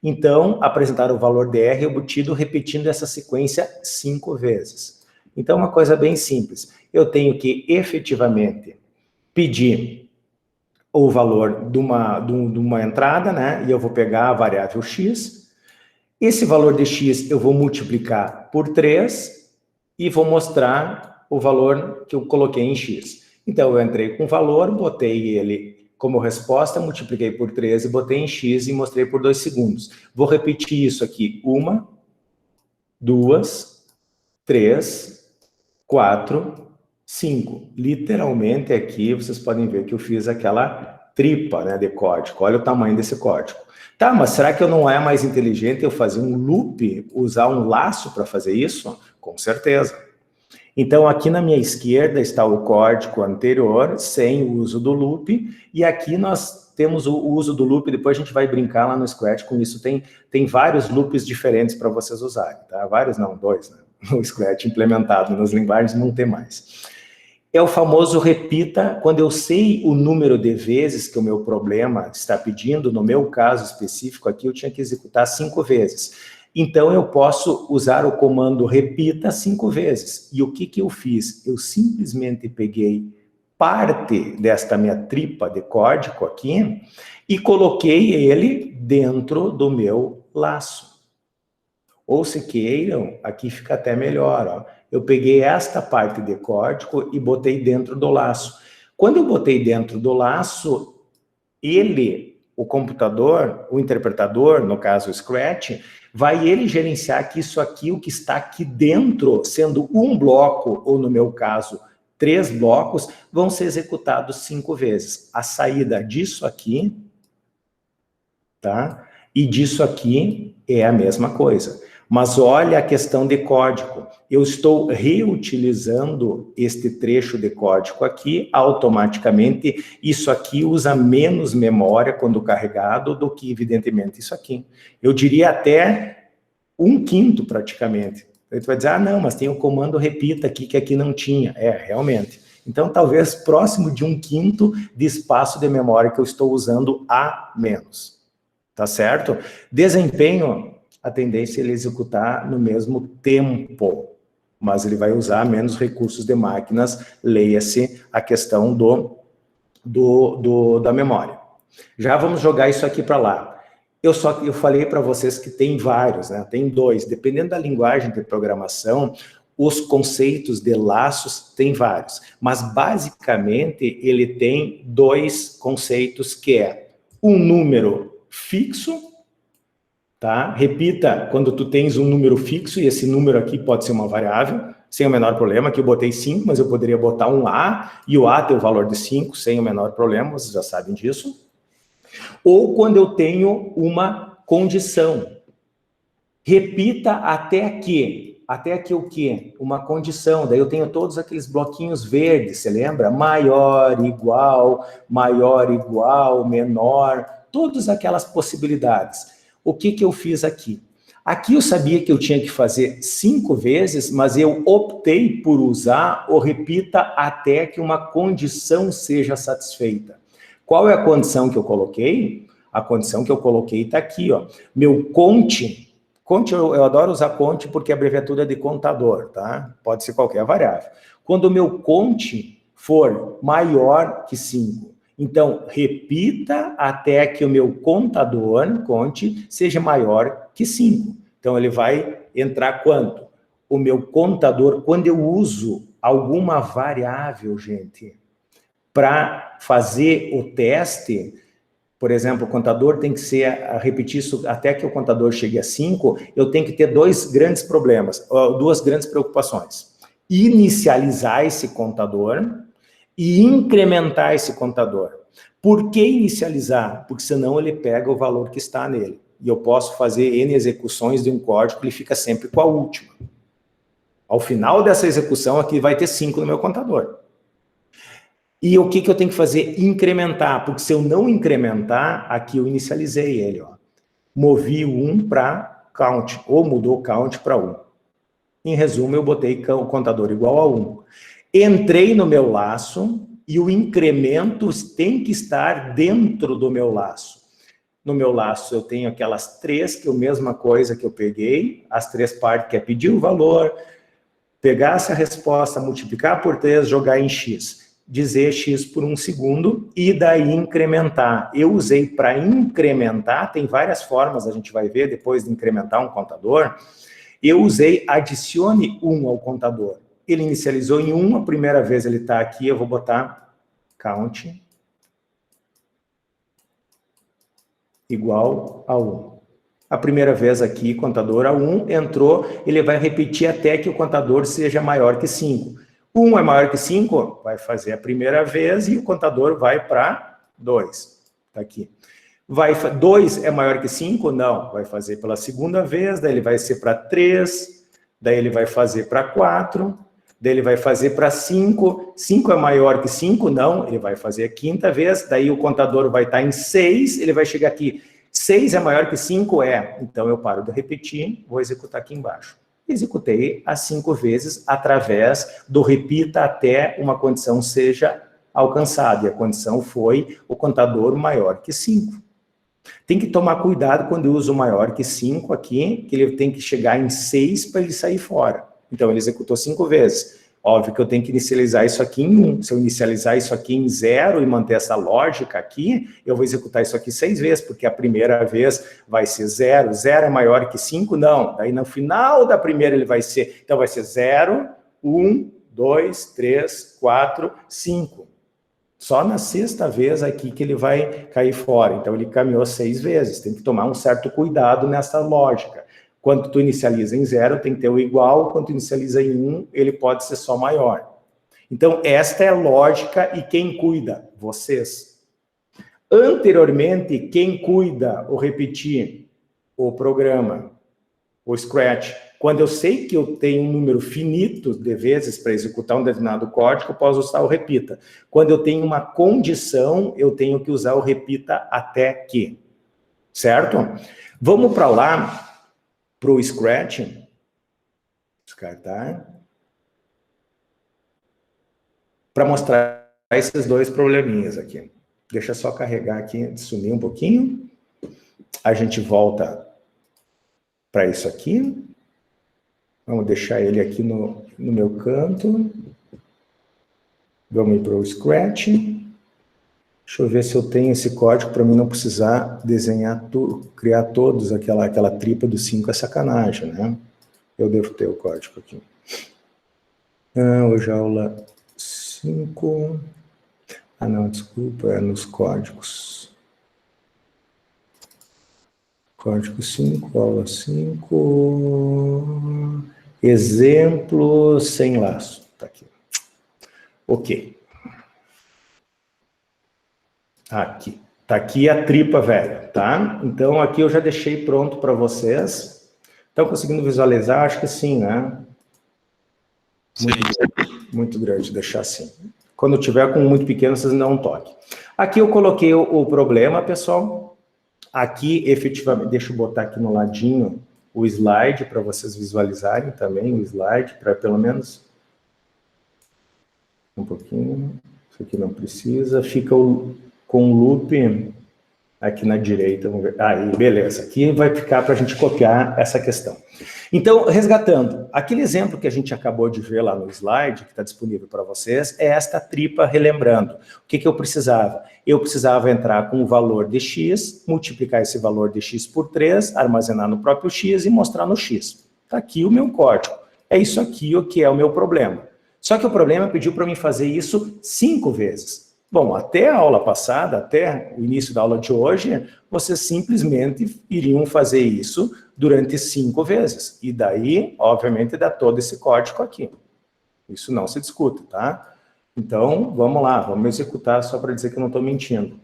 Então, apresentar o valor de R obtido repetindo essa sequência 5 vezes. Então, uma coisa bem simples. Eu tenho que efetivamente pedir o valor de uma entrada, né? E eu vou pegar a variável x. Esse valor de x eu vou multiplicar por 3 e vou mostrar o valor que eu coloquei em x. Então, eu entrei com o valor, botei ele como resposta, multipliquei por 13, botei em x e mostrei por 2 segundos. Vou repetir isso aqui. 1, 2, 3, 4, 5. Literalmente aqui vocês podem ver que eu fiz aquela tripa, né, de código. Olha o tamanho desse código. Tá, mas será que eu não é mais inteligente eu fazer um loop, usar um laço para fazer isso? Com certeza. Então, aqui na minha esquerda está o código anterior, sem o uso do loop, e aqui nós temos o uso do loop, depois a gente vai brincar lá no Scratch com isso, tem vários loops diferentes para vocês usarem, tá? Vários não, 2, né? No Scratch implementado, nas linguagens não tem mais. É o famoso repita, quando eu sei o número de vezes que o meu problema está pedindo, no meu caso específico aqui, eu tinha que executar 5 vezes. Então, eu posso usar o comando repita 5 vezes. E o que eu fiz? Eu simplesmente peguei parte desta minha tripa de código aqui e coloquei ele dentro do meu laço. Ou se queiram, aqui fica até melhor, ó. Eu peguei esta parte de código e botei dentro do laço. Quando eu botei dentro do laço, o computador, o interpretador, no caso o Scratch, vai ele gerenciar que isso aqui, o que está aqui dentro, sendo um bloco, ou no meu caso, 3 blocos, vão ser executados 5 vezes. A saída disso aqui, tá? E disso aqui é a mesma coisa. Mas olha a questão de código. Eu estou reutilizando este trecho de código aqui, automaticamente, isso aqui usa menos memória quando carregado do que, evidentemente, isso aqui. Eu diria até 1/5 praticamente. Aí tu vai dizer, não, mas tem o comando repita aqui, que aqui não tinha. É, realmente. Então, talvez próximo de 1/5 de espaço de memória que eu estou usando a menos. Tá certo? Desempenho, a tendência é ele executar no mesmo tempo, mas ele vai usar menos recursos de máquinas, leia-se a questão da memória. Já vamos jogar isso aqui para lá. Eu falei para vocês que tem vários, né? Tem 2. Dependendo da linguagem de programação, os conceitos de laços tem vários. Mas, basicamente, ele tem 2 conceitos, que é um número fixo, tá? Repita quando tu tens um número fixo, e esse número aqui pode ser uma variável, sem o menor problema. Aqui eu botei 5, mas eu poderia botar um A, e o A tem o valor de 5, sem o menor problema, vocês já sabem disso. Ou quando eu tenho uma condição. Repita até que. Até que o quê? Uma condição. Daí eu tenho todos aqueles bloquinhos verdes, você lembra? Maior, igual, menor, todas aquelas possibilidades. O que eu fiz aqui? Aqui eu sabia que eu tinha que fazer 5 vezes, mas eu optei por usar o repita até que uma condição seja satisfeita. Qual é a condição que eu coloquei? A condição que eu coloquei está aqui, ó. Meu conte, eu adoro usar conte porque a abreviatura é de contador, tá? Pode ser qualquer variável. Quando o meu conte for maior que 5, então repita até que o meu contador, conte, seja maior que 5. Então ele vai entrar quanto? O meu contador, quando eu uso alguma variável, gente, para fazer o teste, por exemplo, o contador tem que ser, repetir isso até que o contador chegue a 5, eu tenho que ter 2 grandes problemas, 2 grandes preocupações. Inicializar esse contador e incrementar esse contador. Por que inicializar? Porque senão ele pega o valor que está nele. E eu posso fazer N execuções de um código, ele fica sempre com a última. Ao final dessa execução aqui vai ter 5 no meu contador. E o que eu tenho que fazer? Incrementar, porque se eu não incrementar, aqui eu inicializei ele, ó. Movi o 1 para count, ou mudou count para 1. Em resumo, eu botei o contador igual a 1. Entrei no meu laço e o incremento tem que estar dentro do meu laço. No meu laço eu tenho aquelas 3, que é a mesma coisa que eu peguei, as 3 partes que é pedir o valor, pegar essa resposta, multiplicar por 3, jogar em x. Dizer x por 1 segundo e daí incrementar. Eu usei para incrementar, tem várias formas, a gente vai ver depois de incrementar um contador. Eu usei adicione 1 ao contador. Ele inicializou em 1, a primeira vez ele está aqui, eu vou botar count igual a 1. A primeira vez aqui, contador a 1, entrou, ele vai repetir até que o contador seja maior que 5. 1 é maior que 5, vai fazer a primeira vez e o contador vai para 2. Está aqui. 2 é maior que 5? Não. Vai fazer pela segunda vez, daí ele vai ser para 3, daí ele vai fazer para 4, daí ele vai fazer para 5. 5 é maior que 5? Não. Ele vai fazer a quinta vez, daí o contador vai estar em 6, ele vai chegar aqui. 6 é maior que 5? É. Então eu paro de repetir, vou executar aqui embaixo. Executei as 5 vezes através do repita até uma condição seja alcançada. E a condição foi o contador maior que 5. Tem que tomar cuidado quando eu uso maior que 5 aqui, que ele tem que chegar em 6 para ele sair fora. Então ele executou 5 vezes. Óbvio que eu tenho que inicializar isso aqui em 1. Se eu inicializar isso aqui em 0 e manter essa lógica aqui, eu vou executar isso aqui 6 vezes, porque a primeira vez vai ser 0. 0 é maior que 5? Não. Daí no final da primeira ele vai ser... Então vai ser 0, 1, 2, 3, 4, 5. Só na sexta vez aqui que ele vai cair fora. Então ele caminhou 6 vezes. Tem que tomar um certo cuidado nessa lógica. Quando tu inicializa em 0, tem que ter o igual. Quando tu inicializa em 1, ele pode ser só maior. Então, esta é a lógica e quem cuida? Vocês. Anteriormente, quem cuida ou repetir o programa, o Scratch, quando eu sei que eu tenho um número finito de vezes para executar um determinado código, eu posso usar o repita. Quando eu tenho uma condição, eu tenho que usar o repita até que. Certo? Vamos para lá. Para o Scratch, descartar. para mostrar esses dois probleminhas aqui. Deixa eu só carregar aqui, sumir um pouquinho. A gente volta para isso aqui. Vamos deixar ele aqui no meu canto. Vamos ir para o Scratch. Deixa eu ver se eu tenho esse código para mim não precisar desenhar tudo, criar todos, aquela tripa do 5 é sacanagem, né? Eu devo ter o código aqui. Hoje a aula 5. Ah, não, desculpa, é nos códigos. Código 5, aula 5. Exemplo sem laço. Tá aqui. Ok. Aqui. Tá aqui a tripa velha, tá? Então, aqui eu já deixei pronto para vocês. Estão conseguindo visualizar? Acho que sim, né? Muito grande, deixar assim. Quando tiver com muito pequeno, vocês não toquem. Aqui eu coloquei o problema, pessoal. Aqui, efetivamente, deixa eu botar aqui no ladinho o slide para vocês visualizarem também o slide, para pelo menos um pouquinho. Isso aqui não precisa. Fica com o loop aqui na direita. Vamos ver. Aí, beleza. Aqui vai ficar para a gente copiar essa questão. Então, resgatando, aquele exemplo que a gente acabou de ver lá no slide, que está disponível para vocês, é esta tripa relembrando. O que eu precisava? Eu precisava entrar com o valor de x, multiplicar esse valor de x por 3, armazenar no próprio x e mostrar no x. Está aqui o meu código. É isso aqui o que é o meu problema. Só que o problema pediu para mim fazer isso 5 vezes. Bom, até a aula passada, até o início da aula de hoje, vocês simplesmente iriam fazer isso durante 5 vezes. E daí, obviamente, dá todo esse código aqui. Isso não se discute, tá? Então, vamos lá, vamos executar só para dizer que eu não estou mentindo.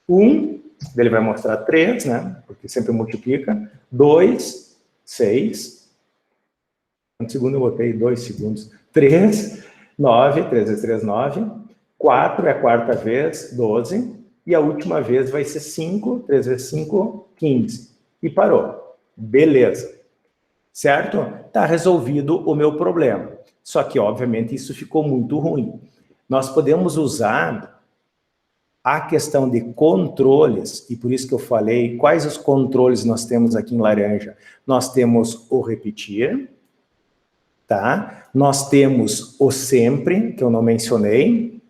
1, ele vai mostrar 3, né? Porque sempre multiplica. 2, 6. Quantos segundos eu botei? 2 segundos. 3, 9, 3 vezes 3, 9. 4 é a quarta vez, 12. E a última vez vai ser 5, 3 vezes 5, 15. E parou. Beleza. Certo? Está resolvido o meu problema. Só que, obviamente, isso ficou muito ruim. Nós podemos usar a questão de controles, e por isso que eu falei, quais os controles nós temos aqui em laranja? Nós temos o repetir, tá? Nós temos o sempre, que eu não mencionei.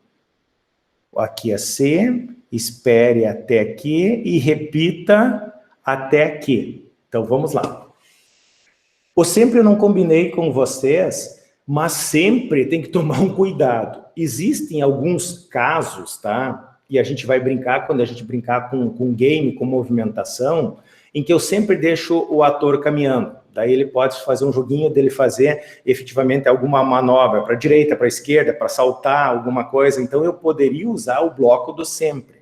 Aqui é C, espere até aqui e repita até aqui. Então, vamos lá. O sempre eu não combinei com vocês, mas sempre tem que tomar um cuidado. Existem alguns casos, tá? E a gente vai brincar, quando a gente brincar com game, com movimentação, em que eu sempre deixo o ator caminhando. Daí ele pode fazer um joguinho dele fazer efetivamente alguma manobra para a direita, para a esquerda, para saltar alguma coisa. Então eu poderia usar o bloco do sempre,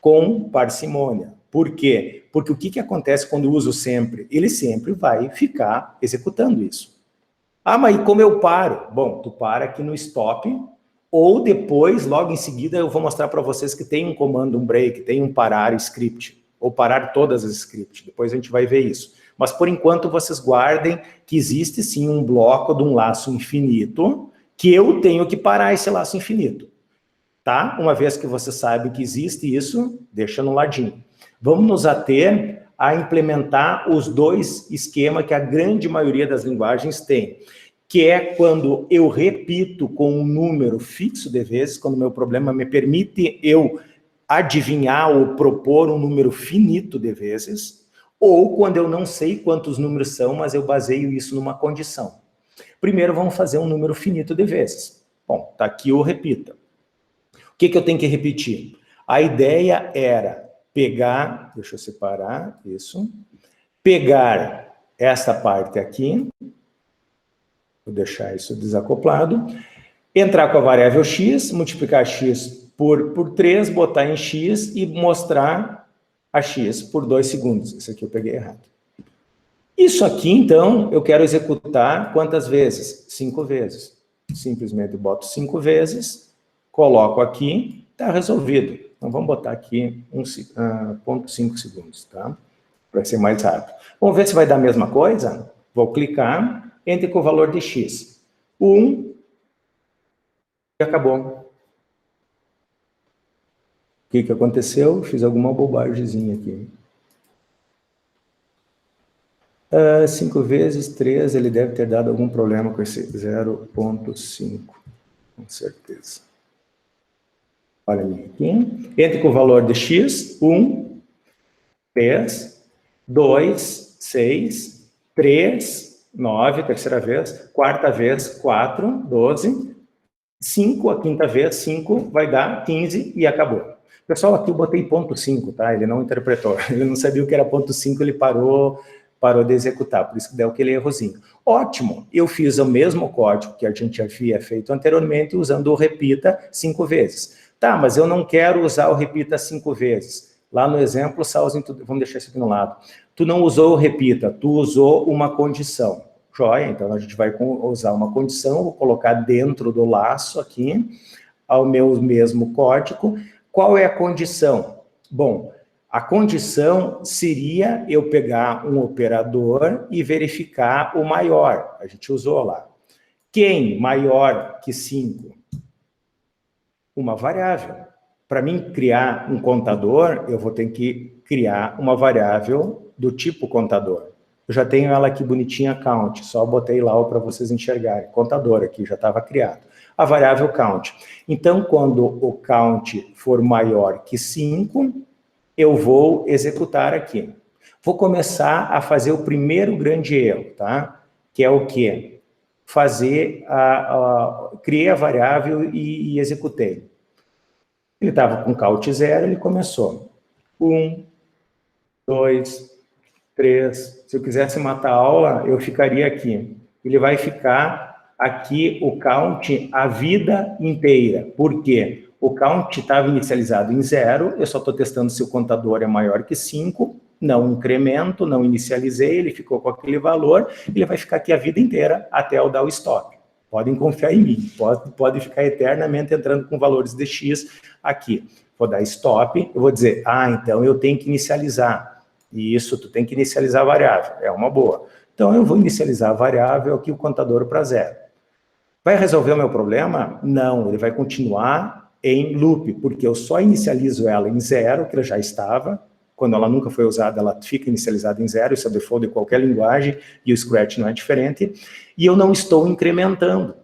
com parcimônia. Por quê? Porque o que acontece quando eu uso sempre? Ele sempre vai ficar executando isso. Ah, mas como eu paro? Bom, tu para aqui no stop, ou depois, logo em seguida, eu vou mostrar para vocês que tem um comando, um break, tem um parar script, ou parar todas as scripts. Depois a gente vai ver isso. Mas, por enquanto, vocês guardem que existe, sim, um bloco de um laço infinito, que eu tenho que parar esse laço infinito. Tá? Uma vez que você sabe que existe isso, deixa no ladinho. Vamos nos ater a implementar os dois esquemas que a grande maioria das linguagens tem, que é quando eu repito com um número fixo de vezes, quando o meu problema me permite eu adivinhar ou propor um número finito de vezes, ou quando eu não sei quantos números são, mas eu baseio isso numa condição. Primeiro, vamos fazer um número finito de vezes. Bom, tá aqui o repita. O que eu tenho que repetir? A ideia era pegar, deixa eu separar isso, pegar essa parte aqui, vou deixar isso desacoplado, entrar com a variável x, multiplicar x por 3, botar em x e mostrar a x por 2 segundos. Isso aqui eu peguei errado. Isso aqui, então, eu quero executar quantas vezes? 5 vezes. Simplesmente boto 5 vezes, coloco aqui, está resolvido. Então, vamos botar aqui 0,5 segundos, tá? Para ser mais rápido. Vamos ver se vai dar a mesma coisa? Vou clicar, entre com o valor de x. 1, e acabou. que aconteceu? Fiz alguma bobagemzinha aqui. 5 vezes 3, ele deve ter dado algum problema com esse 0,5, com certeza. Olha aqui. Entre com o valor de x, 1, 3, 2, 6, 3, 9, terceira vez, quarta vez, 4, 12, 5, a quinta vez, 5, vai dar 15 e acabou. Pessoal, aqui eu botei ponto 5, tá? Ele não interpretou, ele não sabia o que era ponto 5, ele parou de executar, por isso que deu aquele errozinho. Ótimo, eu fiz o mesmo código que a gente havia feito anteriormente, usando o repita 5 vezes. Tá, mas eu não quero usar o repita 5 vezes. Lá no exemplo, vamos deixar isso aqui no lado. Tu não usou o repita, tu usou uma condição. Joia, então a gente vai usar uma condição, vou colocar dentro do laço aqui, ao meu mesmo código. Qual é a condição? Bom, a condição seria eu pegar um operador e verificar o maior. A gente usou lá. Quem maior que 5? Uma variável. Para mim criar um contador, eu vou ter que criar uma variável do tipo contador. Eu já tenho ela aqui bonitinha, count, só botei lá para vocês enxergarem. Contador aqui, já estava criado. A variável count. Então, quando o count for maior que 5, eu vou executar aqui. Vou começar a fazer o primeiro grande erro, tá? Que é o quê? Criei a variável e executei. Ele estava com count 0, ele começou. 1, 2, 3. Se eu quisesse matar a aula, eu ficaria aqui. Ele vai ficar aqui o count a vida inteira. Por quê? O count estava inicializado em 0, eu só estou testando se o contador é maior que 5, não incremento, não inicializei, ele ficou com aquele valor, ele vai ficar aqui a vida inteira até eu dar o stop. Podem confiar em mim, pode ficar eternamente entrando com valores de x aqui. Vou dar stop, eu vou dizer, então eu tenho que inicializar. Isso, tu tem que inicializar a variável, é uma boa. Então eu vou inicializar a variável aqui, o contador para 0. Vai resolver o meu problema? Não, ele vai continuar em loop, porque eu só inicializo ela em 0, que ela já estava. Quando ela nunca foi usada, ela fica inicializada em 0, isso é default de qualquer linguagem, e o Scratch não é diferente. E eu não estou incrementando.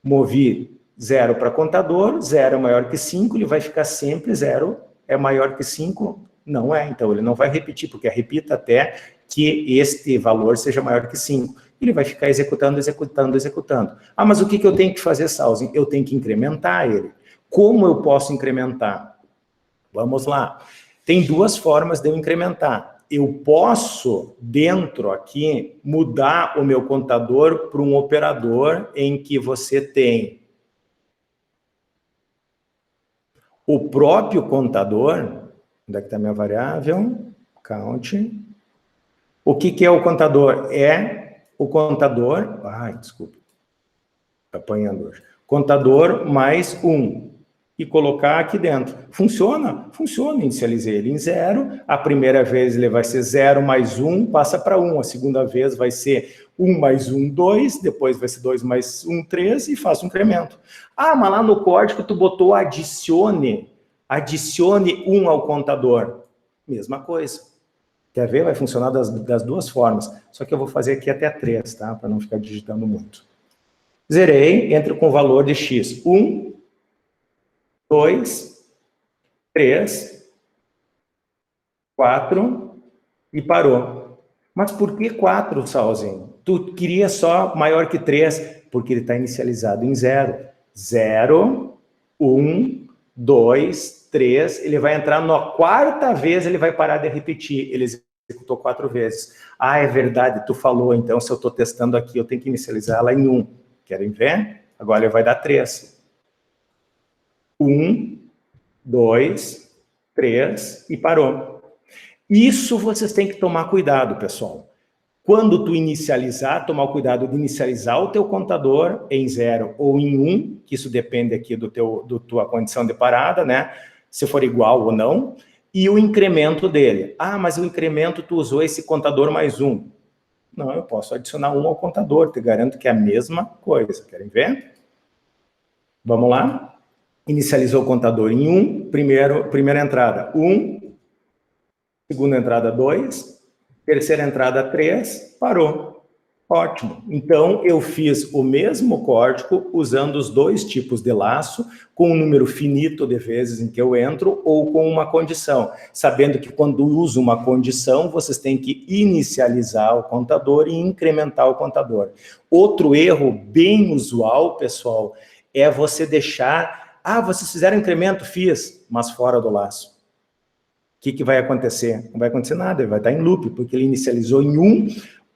Movi 0 para contador, 0 é maior que 5, ele vai ficar sempre 0 é maior que 5, não é. Então, ele não vai repetir, porque repita até que este valor seja maior que 5. Ele vai ficar executando, executando, executando. Mas o que eu tenho que fazer, Salzin? Eu tenho que incrementar ele. Como eu posso incrementar? Vamos lá. Tem duas formas de eu incrementar. Eu posso, dentro aqui, mudar o meu contador para um operador em que você tem o próprio contador. Onde é que está a minha variável? Count. O que é o contador? É o contador... desculpa. Estou apanhando hoje. Contador mais 1. E colocar aqui dentro. Funciona? Funciona. Inicializei ele em 0. A primeira vez ele vai ser 0 mais 1, passa para 1. A segunda vez vai ser 1 mais 1, 2. Depois vai ser 2 mais 1, 3. E faço um incremento. Mas lá no código tu botou adicione 1 ao contador. Mesma coisa. Quer ver? Vai funcionar das duas formas. Só que eu vou fazer aqui até 3, tá? Para não ficar digitando muito. Zerei, entro com o valor de x. 1, 2, 3, 4 e parou. Mas por que 4, Salzinho? Tu queria só maior que 3, porque ele está inicializado em 0. 0, 1, 2, 3, ele vai entrar na quarta vez, ele vai parar de repetir. Ele executou 4 vezes. É verdade, tu falou, então se eu estou testando aqui, eu tenho que inicializar ela em 1. Querem ver? Agora ele vai dar 3. 1, 2, 3 e parou. Isso vocês têm que tomar cuidado, pessoal. Quando tu inicializar, tomar o cuidado de inicializar o teu contador em 0 ou em 1, que isso depende aqui do tua condição de parada, né? Se for igual ou não, e o incremento dele. Mas o incremento tu usou esse contador mais 1. Não, eu posso adicionar 1 ao contador, te garanto que é a mesma coisa. Querem ver? Vamos lá? inicializou o contador em 1, primeira entrada 1, segunda entrada 2, terceira entrada 3, parou. Ótimo. Então, eu fiz o mesmo código usando os dois tipos de laço, com um número finito de vezes em que eu entro ou com uma condição, sabendo que quando uso uma condição, vocês têm que inicializar o contador e incrementar o contador. Outro erro bem usual, pessoal, é você deixar... Ah, vocês fizeram incremento? Fiz, mas fora do laço. O que vai acontecer? Não vai acontecer nada, ele vai estar em loop, porque ele inicializou em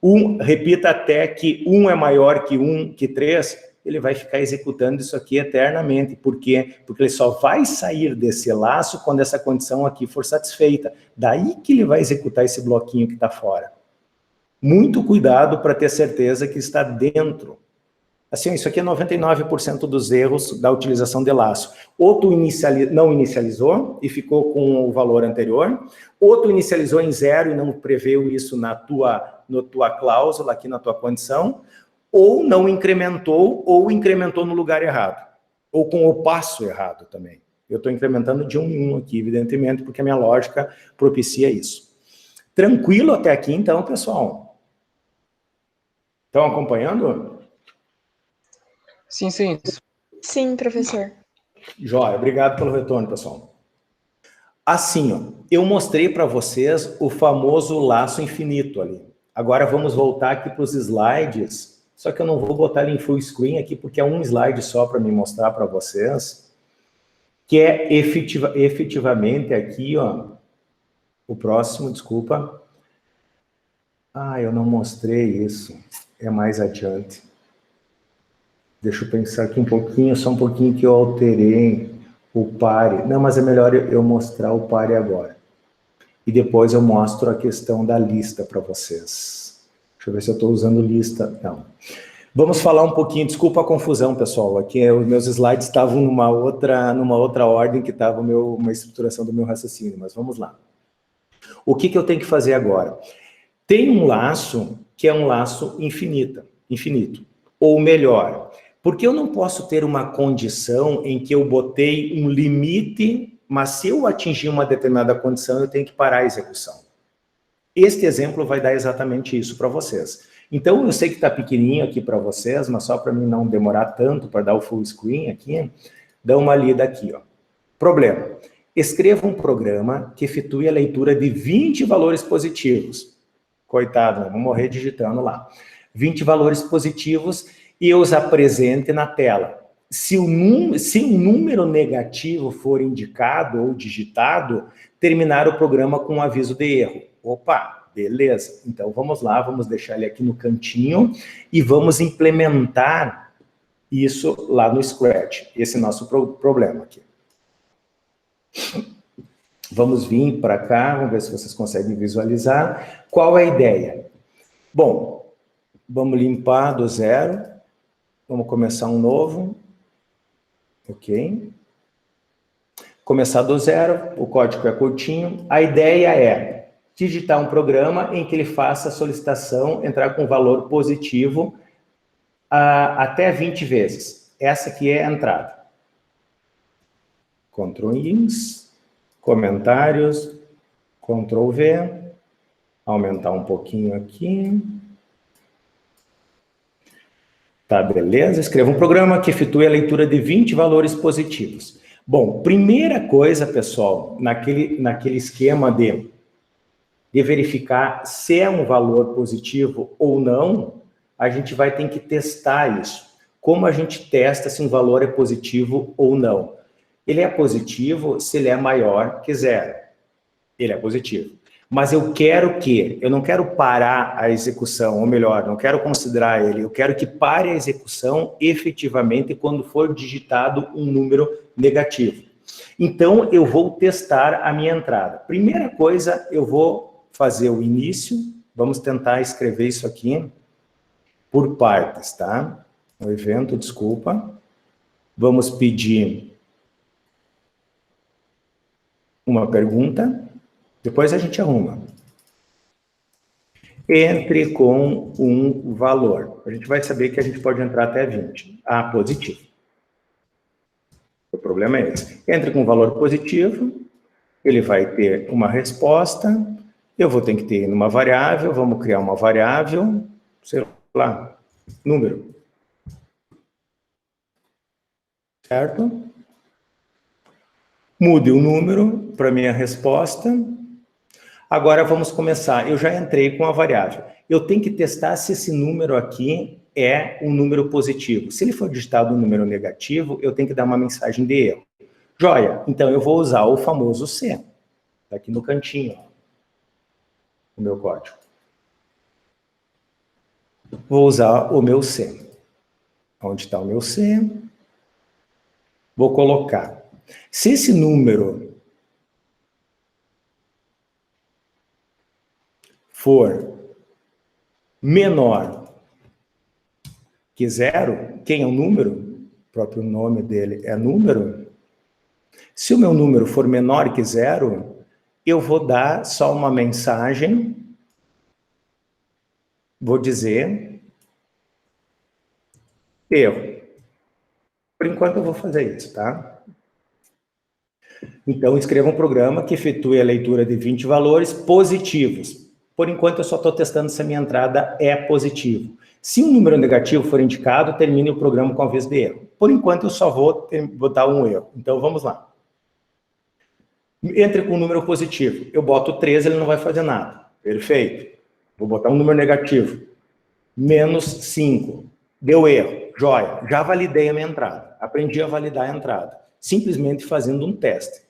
1, repita até que 1 é maior que 3, ele vai ficar executando isso aqui eternamente. Por quê? Porque ele só vai sair desse laço quando essa condição aqui for satisfeita. Daí que ele vai executar esse bloquinho que está fora. Muito cuidado para ter certeza que está dentro. Assim, isso aqui é 99% dos erros da utilização de laço. Ou tu não inicializou e ficou com o valor anterior, ou tu inicializou em 0 e não preveu isso na tua cláusula, aqui na tua condição, ou não incrementou, ou incrementou no lugar errado, ou com o passo errado também. Eu estou incrementando de 1 em 1 aqui, evidentemente, porque a minha lógica propicia isso. Tranquilo até aqui, então, pessoal? Estão acompanhando? Sim, sim. Sim, professor. Jóia, obrigado pelo retorno, pessoal. Assim, ó, eu mostrei para vocês o famoso laço infinito ali. Agora vamos voltar aqui para os slides, só que eu não vou botar ele em full screen aqui, porque é um slide só para me mostrar para vocês, que é efetivamente aqui, ó, o próximo, desculpa. Ah, eu não mostrei isso, é mais adiante. Deixa eu pensar aqui um pouquinho, só um pouquinho que eu alterei o pare. Não, mas é melhor eu mostrar o pare agora. E depois eu mostro a questão da lista para vocês. Deixa eu ver se eu estou usando lista. Não. Vamos falar um pouquinho, desculpa a confusão, pessoal. Aqui os meus slides estavam numa outra ordem que estava uma estruturação do meu raciocínio, mas vamos lá. O que eu tenho que fazer agora? Tem um laço que é um laço infinito. Ou melhor, porque eu não posso ter uma condição em que eu botei um limite, mas se eu atingir uma determinada condição, eu tenho que parar a execução. Este exemplo vai dar exatamente isso para vocês. Então, eu sei que está pequenininho aqui para vocês, mas só para mim não demorar tanto para dar o full screen aqui, dá uma lida aqui, ó. Problema. Escreva um programa que efetue a leitura de 20 valores positivos. Coitado, né? Vou morrer digitando lá. 20 valores positivos e eu os apresente na tela. Se um número negativo for indicado ou digitado, terminar o programa com um aviso de erro. Opa, beleza. Então, vamos lá, vamos deixar ele aqui no cantinho e vamos implementar isso lá no Scratch. Esse é o nosso problema aqui. Vamos vir para cá, vamos ver se vocês conseguem visualizar. Qual é a ideia? Bom, vamos limpar do zero. Vamos começar um novo. Ok. Começar do zero, o código é curtinho. A ideia é digitar um programa em que ele faça a solicitação, entrar com valor positivo até 20 vezes. Essa aqui é a entrada. Ctrl Ins, comentários, Ctrl V, aumentar um pouquinho aqui. Tá, beleza? Escreva um programa que efetue a leitura de 20 valores positivos. Bom, primeira coisa, pessoal, naquele esquema de verificar se é um valor positivo ou não, a gente vai ter que testar isso. Como a gente testa se um valor é positivo ou não? Ele é positivo se ele é maior que 0. Ele é positivo. Mas eu não quero parar a execução, ou melhor, não quero considerar ele, eu quero que pare a execução efetivamente quando for digitado um número negativo. Então, eu vou testar a minha entrada. Primeira coisa, eu vou fazer o início, vamos tentar escrever isso aqui por partes, tá? O evento, desculpa. Vamos pedir uma pergunta. Depois a gente arruma. Entre com um valor. A gente vai saber que a gente pode entrar até 20. Ah, positivo. problema é esse. Entre com valor positivo, ele vai ter uma resposta, eu vou ter que ter uma variável, vamos criar uma variável, sei lá, número. Certo? Mude o número para minha resposta. Agora vamos começar. Eu já entrei com a variável. Eu tenho que testar se esse número aqui é um número positivo. Se ele for digitado um número negativo, eu tenho que dar uma mensagem de erro. Joia, então eu vou usar o famoso C. Está aqui no cantinho, ó, o meu código. Vou usar o meu C. Onde está o meu C? Vou colocar. Se esse número for menor que 0, quem é o número? O próprio nome dele é número. Se o meu número for menor que 0, eu vou dar só uma mensagem, vou dizer erro. Por enquanto eu vou fazer isso, tá? Então, escreva um programa que efetue a leitura de 20 valores positivos. Por enquanto, eu só estou testando se a minha entrada é positiva. Se um número negativo for indicado, termine o programa com aviso de erro. Por enquanto, eu só vou botar um erro. Então, vamos lá. Entre com um número positivo. Eu boto 13, ele não vai fazer nada. Perfeito. Vou botar um número negativo. Menos 5. Deu erro. Joia. Já validei a minha entrada. Aprendi a validar a entrada. Simplesmente fazendo um teste.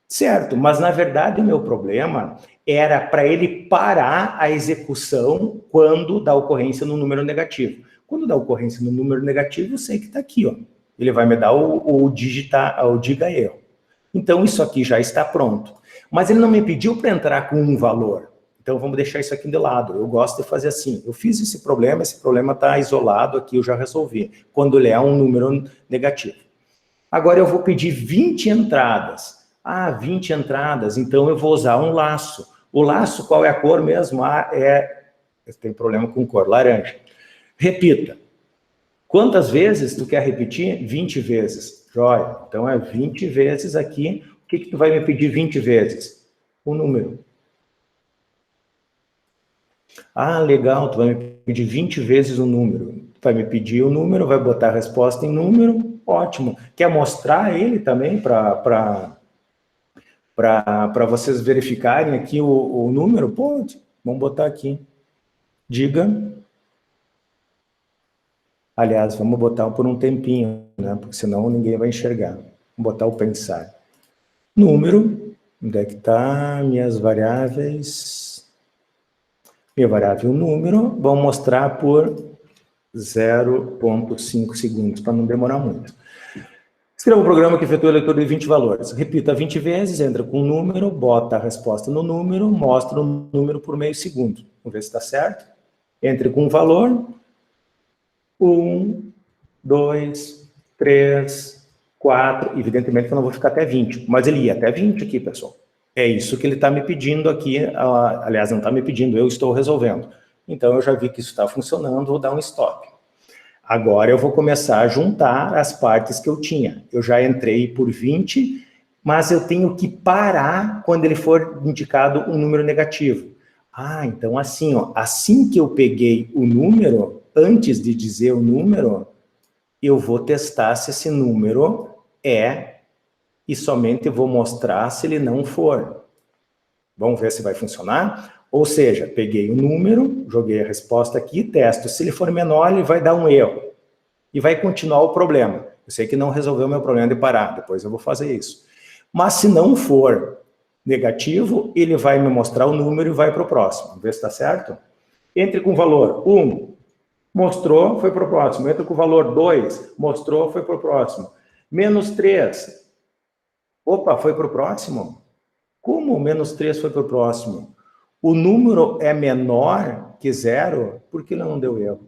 Certo, mas na verdade o meu problema era para ele parar a execução quando dá ocorrência no número negativo. Quando dá ocorrência no número negativo, eu sei que está aqui, ó. Ele vai me dar o diga erro. Então isso aqui já está pronto. Mas ele não me pediu para entrar com um valor. Então vamos deixar isso aqui de lado. Eu gosto de fazer assim. Eu fiz esse problema está isolado aqui, eu já resolvi. Quando ele é um número negativo. Agora eu vou pedir 20 entradas. 20 entradas, então eu vou usar um laço. O laço, qual é a cor mesmo? Eu tenho problema com cor, laranja. Repita. Quantas vezes tu quer repetir? 20 vezes. Joia. Então é 20 vezes aqui. O que tu vai me pedir 20 vezes? O número. Legal, tu vai me pedir 20 vezes o número. Tu vai me pedir o número, vai botar a resposta em número, ótimo. Quer mostrar ele também para vocês verificarem aqui o número? Pode, vamos botar aqui. Diga. Aliás, vamos botar por um tempinho, né? Porque senão ninguém vai enxergar. Vamos botar o pensar. Número, onde é que está minhas variáveis? Minha variável número, vamos mostrar por 0,5 segundos, para não demorar muito. Escreva um programa que efetua a leitura de 20 valores. Repita 20 vezes, entra com o número, bota a resposta no número, mostra o número por meio segundo. Vamos ver se está certo. Entre com o valor. 1, 2, 3, 4. Evidentemente que eu não vou ficar até 20, mas ele ia até 20 aqui, pessoal. É isso que ele está me pedindo aqui. Aliás, não está me pedindo, eu estou resolvendo. Então, eu já vi que isso está funcionando, vou dar um stop. Agora eu vou começar a juntar as partes que eu tinha. Eu já entrei por 20, mas eu tenho que parar quando ele for indicado um número negativo. Então assim, ó, assim que eu peguei o número, antes de dizer o número, eu vou testar se esse número é, e somente vou mostrar se ele não for. Vamos ver se vai funcionar? Ou seja, peguei o número, joguei a resposta aqui, testo. Se ele for menor, ele vai dar um erro. E vai continuar o problema. Eu sei que não resolveu o meu problema de parar, depois eu vou fazer isso. Mas se não for negativo, ele vai me mostrar o número e vai para o próximo. Vamos ver se está certo? Entre com o valor 1, mostrou, foi para o próximo. Entre com o valor 2, mostrou, foi para o próximo. Menos 3. Opa, foi para o próximo? Como menos 3 foi para o próximo? O número é menor que 0, por que não deu erro?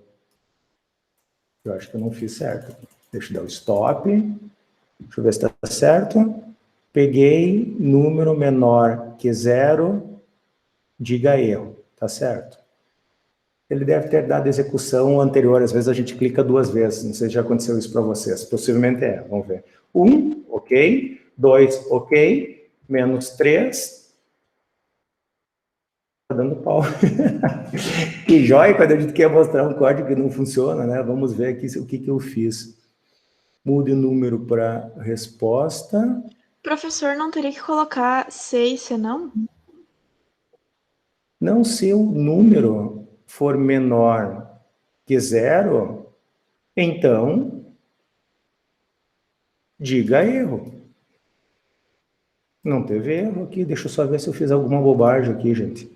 Eu acho que eu não fiz certo. Deixa eu dar o stop. Deixa eu ver se está certo. Peguei número menor que 0, diga erro. Tá certo? Ele deve ter dado execução anterior. Às vezes a gente clica 2 vezes. Não sei se já aconteceu isso para vocês. Possivelmente é. Vamos ver. 1, ok. 2, ok. Menos 3. Tá dando pau. Que jóia, quando a gente quer mostrar um código que não funciona, né? Vamos ver aqui o que eu fiz. Mude o número para resposta. Professor, não teria que colocar C e C, não? Não, se o número for menor que 0, então diga erro. Não teve erro aqui. Deixa eu só ver se eu fiz alguma bobagem aqui, gente.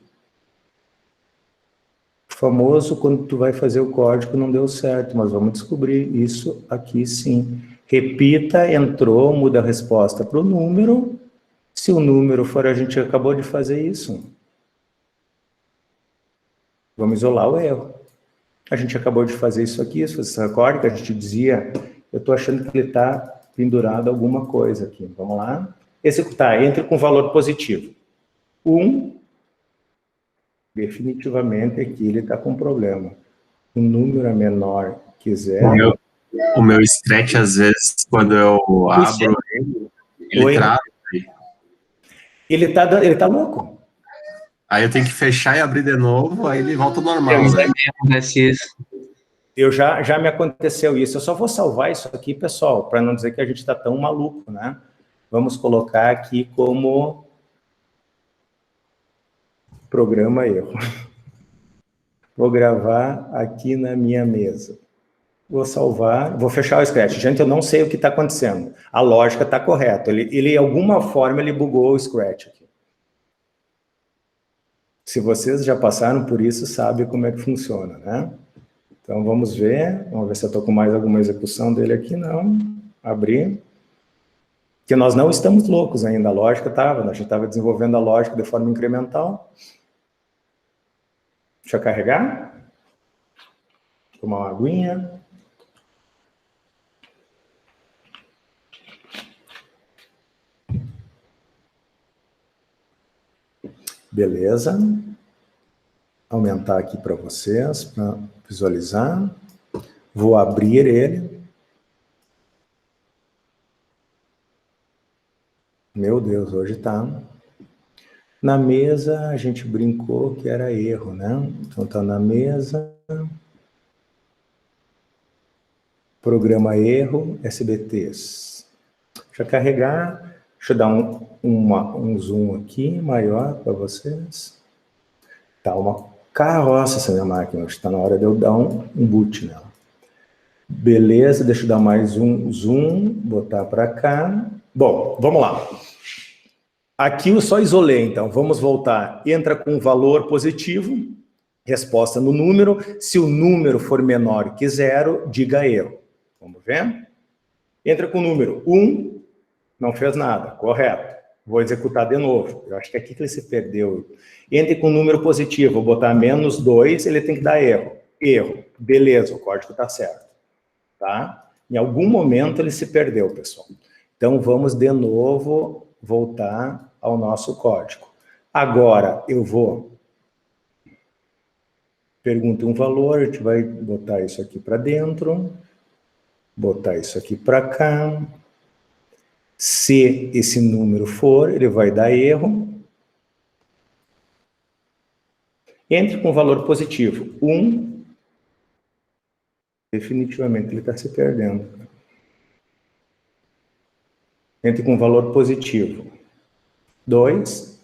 Famoso quando tu vai fazer o código não deu certo, mas vamos descobrir isso aqui sim. Repita, entrou, muda a resposta para o número. Se o número for, a gente acabou de fazer isso. Vamos isolar o erro. A gente acabou de fazer isso aqui, se você recorda que a gente dizia, eu estou achando que ele está pendurado alguma coisa aqui. Vamos lá. Executar, entre com valor positivo. 1, definitivamente aqui ele está com problema. O número é menor que 0. O meu scratch, às vezes, quando eu abro ele Oi? trava. Ele tá louco. Aí eu tenho que fechar e abrir de novo, aí ele volta ao normal. Eu Né? também acontece isso. Eu já me aconteceu isso. Eu só vou salvar isso aqui, pessoal, para não dizer que a gente está tão maluco, né? Vamos colocar aqui como programa erro. Vou gravar aqui na minha mesa. Vou salvar, vou fechar o Scratch. Gente, eu não sei o que está acontecendo. A lógica está correta. Ele, de alguma forma, ele bugou o Scratch aqui. Se vocês já passaram por isso, sabem como é que funciona, né? Então, vamos ver se eu estou com mais alguma execução dele aqui. Não. Abrir. Porque nós não estamos loucos ainda. A lógica estava, a gente estava desenvolvendo a lógica de forma incremental. Deixa eu carregar. Tomar uma aguinha. Beleza. Aumentar aqui para vocês, para visualizar. Vou abrir ele. Meu Deus, hoje tá. Na mesa, a gente brincou que era erro, né? Então tá na mesa. Programa erro, SBTs. Deixa eu carregar. Deixa eu dar um zoom aqui maior para vocês. Tá uma carroça essa minha máquina. Está na hora de eu dar um boot nela. Beleza, deixa eu dar mais um zoom, botar para cá. Bom, vamos lá. Aqui eu só isolei, então. Vamos voltar. Entra com valor positivo, resposta no número. Se o número for menor que 0, diga erro. Vamos ver? Entra com o número 1, não fez nada, correto. Vou executar de novo. Eu acho que é aqui que ele se perdeu. Entre com o número positivo, vou botar menos 2, ele tem que dar erro. Erro. Beleza, o código está certo. Tá? Em algum momento ele se perdeu, pessoal. Então, vamos de novo voltar ao nosso código. Agora, eu vou... Pergunta um valor, a gente vai botar isso aqui para dentro, botar isso aqui para cá. Se esse número for, ele vai dar erro. Entre com valor positivo. 1. Definitivamente ele está se perdendo. Entre com valor positivo. 2.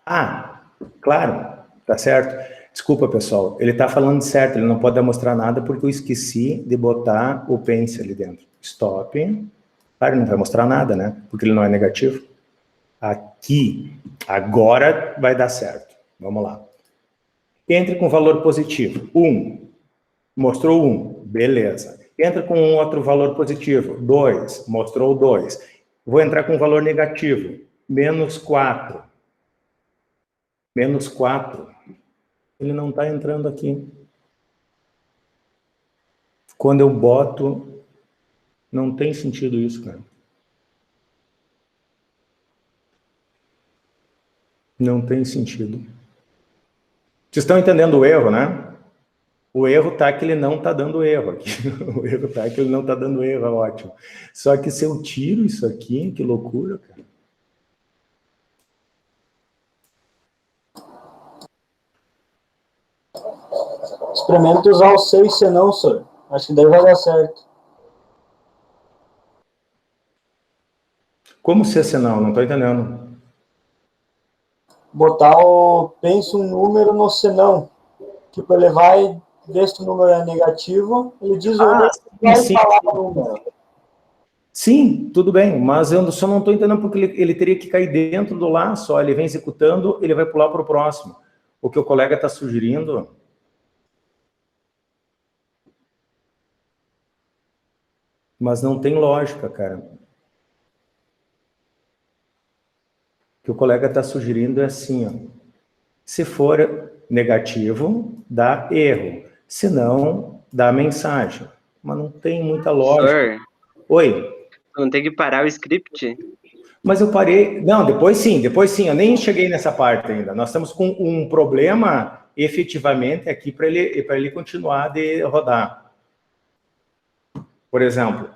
Ah, claro, tá certo. Desculpa, pessoal, ele está falando certo, ele não pode mostrar nada porque eu esqueci de botar o pence ali dentro. Stop. Claro, ele não vai mostrar nada, né? Porque ele não é negativo. Aqui, agora vai dar certo. Vamos lá. Entre com valor positivo. 1. Mostrou 1. Beleza. Entra com um outro valor positivo. 2. Mostrou 2. Vou entrar com um valor negativo. Menos 4. Menos 4. Ele não está entrando aqui. Quando eu boto, não tem sentido isso, cara. Não tem sentido. Vocês estão entendendo o erro, né? O erro tá que ele não tá dando erro aqui. O erro tá que ele não tá dando erro, é ótimo. Só que se eu tiro isso aqui, que loucura, cara. Experimenta usar o 6 senão, senhor. Acho que daí vai dar certo. Como ser senão? Não tô entendendo. Botar pensa um número no senão. Tipo, ele vai ver se o número é negativo, ele diz o número e vai falar o número. Sim, tudo bem, mas eu só não estou entendendo porque ele teria que cair dentro do laço, ó, ele vem executando, ele vai pular para o próximo. O que o colega está sugerindo... Mas não tem lógica, cara. O que o colega está sugerindo é assim, ó. Se for negativo, dá erro. Se não, dá mensagem. Mas não tem muita lógica. Sir, Oi? não tem que parar o script? Mas eu parei... Não, depois sim. Eu nem cheguei nessa parte ainda. Nós estamos com um problema, efetivamente, aqui para ele continuar de rodar. Por exemplo,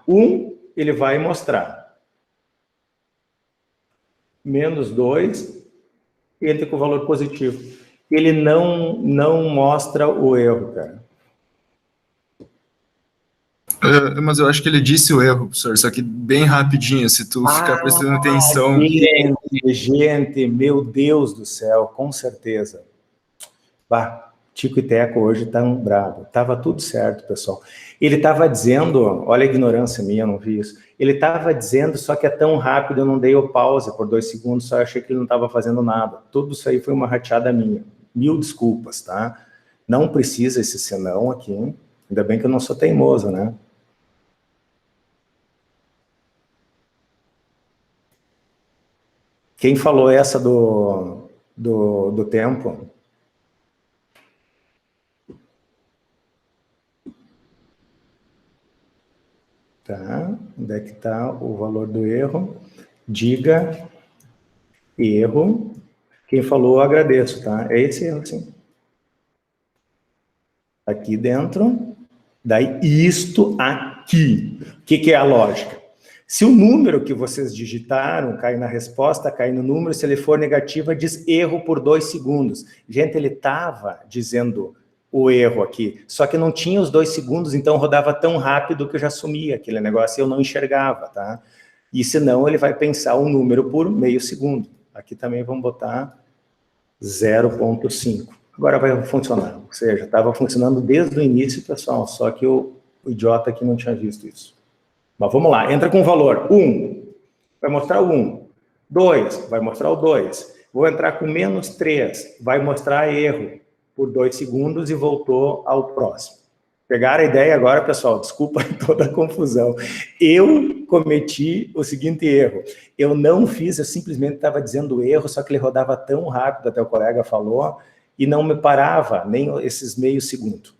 ele vai mostrar. Menos 2, entra com o valor positivo. Ele não mostra o erro, cara. Mas eu acho que ele disse o erro, professor, só que bem rapidinho, se tu ficar prestando atenção... Gente, meu Deus do céu, com certeza. Bah, Tico e Teco hoje estão bravos. Estava tudo certo, pessoal. Ele estava dizendo, olha a ignorância minha, eu não vi isso. Ele estava dizendo, só que é tão rápido, eu não dei o pause por 2 segundos, só achei que ele não estava fazendo nada. Tudo isso aí foi uma rateada minha. 1000 desculpas, tá? Não precisa esse senão aqui, hein? Ainda bem que eu não sou teimoso, né? Quem falou essa do tempo? Tá, onde é que está o valor do erro? Diga erro. Quem falou, eu agradeço, tá? É esse erro, sim. Aqui dentro. Daí, isto aqui. O que é a lógica? Se o número que vocês digitaram cai na resposta, cai no número, se ele for negativo, diz erro por 2 segundos. Gente, ele estava dizendo o erro aqui, só que não tinha os 2 segundos, então rodava tão rápido que eu já sumia aquele negócio e eu não enxergava, tá? E senão ele vai pensar o número por meio segundo. Aqui também vamos botar 0,5. Agora vai funcionar, ou seja, estava funcionando desde o início, pessoal, só que o idiota aqui não tinha visto isso. Mas vamos lá, entra com o valor 1, vai mostrar o 1, 2, vai mostrar o 2, vou entrar com menos 3, vai mostrar erro por 2 segundos e voltou ao próximo. Pegaram a ideia agora, pessoal? Desculpa toda a confusão. Eu cometi o seguinte erro, eu não fiz, eu simplesmente estava dizendo o erro, só que ele rodava tão rápido, até o colega falou, e não me parava nem esses meio segundo.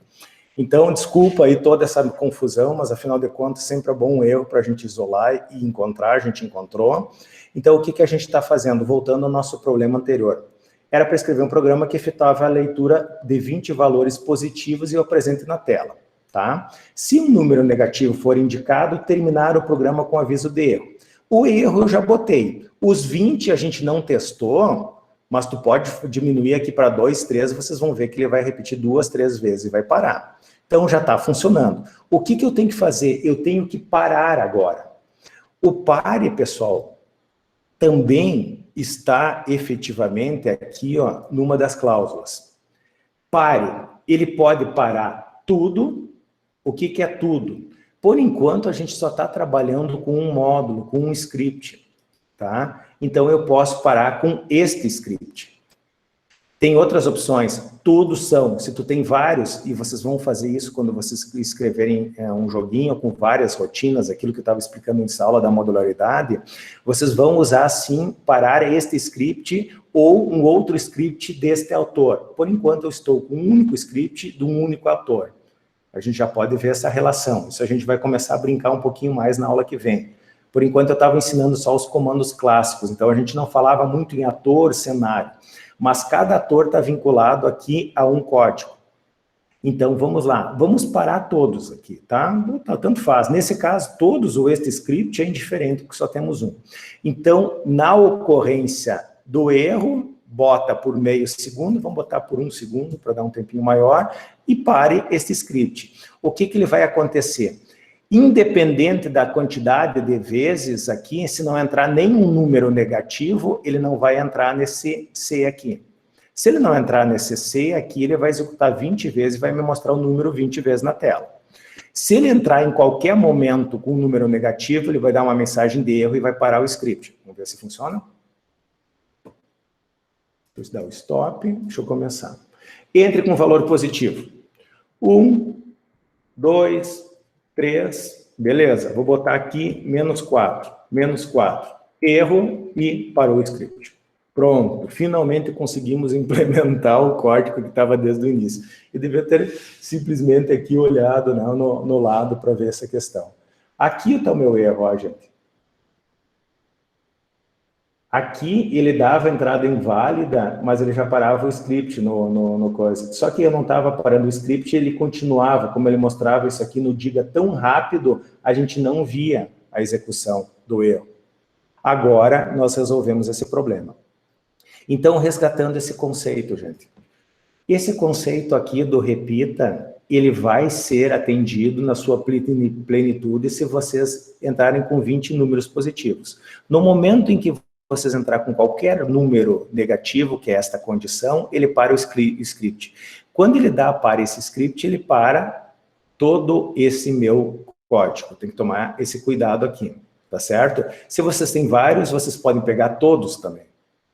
Então, desculpa aí toda essa confusão, mas afinal de contas sempre é bom um erro para a gente isolar e encontrar, a gente encontrou. Então, o que a gente está fazendo? Voltando ao nosso problema anterior. Era para escrever um programa que efetuava a leitura de 20 valores positivos e eu apresento na tela, tá? Se um número negativo for indicado, terminar o programa com aviso de erro. O erro eu já botei. Os 20 a gente não testou, mas tu pode diminuir aqui para 2, 3, vocês vão ver que ele vai repetir 2, 3 vezes e vai parar. Então, já está funcionando. O que eu tenho que fazer? Eu tenho que parar agora. O pare, pessoal, também está efetivamente aqui, ó, numa das cláusulas. Pare, ele pode parar tudo. O que é tudo? Por enquanto, a gente só está trabalhando com um módulo, com um script, tá? Então, eu posso parar com este script. Tem outras opções, todos são, se tu tem vários, e vocês vão fazer isso quando vocês escreverem um joguinho com várias rotinas, aquilo que eu estava explicando nessa aula da modularidade, vocês vão usar, sim, parar este script ou um outro script deste autor. Por enquanto, eu estou com um único script de um único autor. A gente já pode ver essa relação, isso a gente vai começar a brincar um pouquinho mais na aula que vem. Por enquanto, eu estava ensinando só os comandos clássicos, então a gente não falava muito em ator, cenário. Mas cada ator está vinculado aqui a um código. Então, vamos lá. Vamos parar todos aqui, tá? Tanto faz. Nesse caso, todos, o este script é indiferente, porque só temos um. Então, na ocorrência do erro, bota por meio segundo, vamos botar por 1 segundo, para dar um tempinho maior, e pare este script. O que ele vai acontecer? Independente da quantidade de vezes aqui, se não entrar nenhum número negativo, ele não vai entrar nesse C aqui. Se ele não entrar nesse C aqui, ele vai executar 20 vezes e vai me mostrar o número 20 vezes na tela. Se ele entrar em qualquer momento com um número negativo, ele vai dar uma mensagem de erro e vai parar o script. Vamos ver se funciona? Deixa eu dar o stop, deixa eu começar. Entre com valor positivo. 1, 2, 3, beleza. Vou botar aqui menos 4, erro e parou o script. Pronto, finalmente conseguimos implementar o código que estava desde o início. Eu devia ter simplesmente aqui olhado, né, no lado para ver essa questão. Aqui está o meu erro, ó, gente. Aqui ele dava entrada inválida, mas ele já parava o script no coisa. Só que eu não estava parando o script, ele continuava, como ele mostrava isso aqui no diga tão rápido, a gente não via a execução do erro. Agora nós resolvemos esse problema. Então, resgatando esse conceito, gente. Esse conceito aqui do repita, ele vai ser atendido na sua plenitude se vocês entrarem com 20 números positivos. No momento em que vocês entrar com qualquer número negativo, que é esta condição, ele para o script. Quando ele dá para esse script, ele para todo esse meu código. Tem que tomar esse cuidado aqui, tá certo? Se vocês têm vários, vocês podem pegar todos também.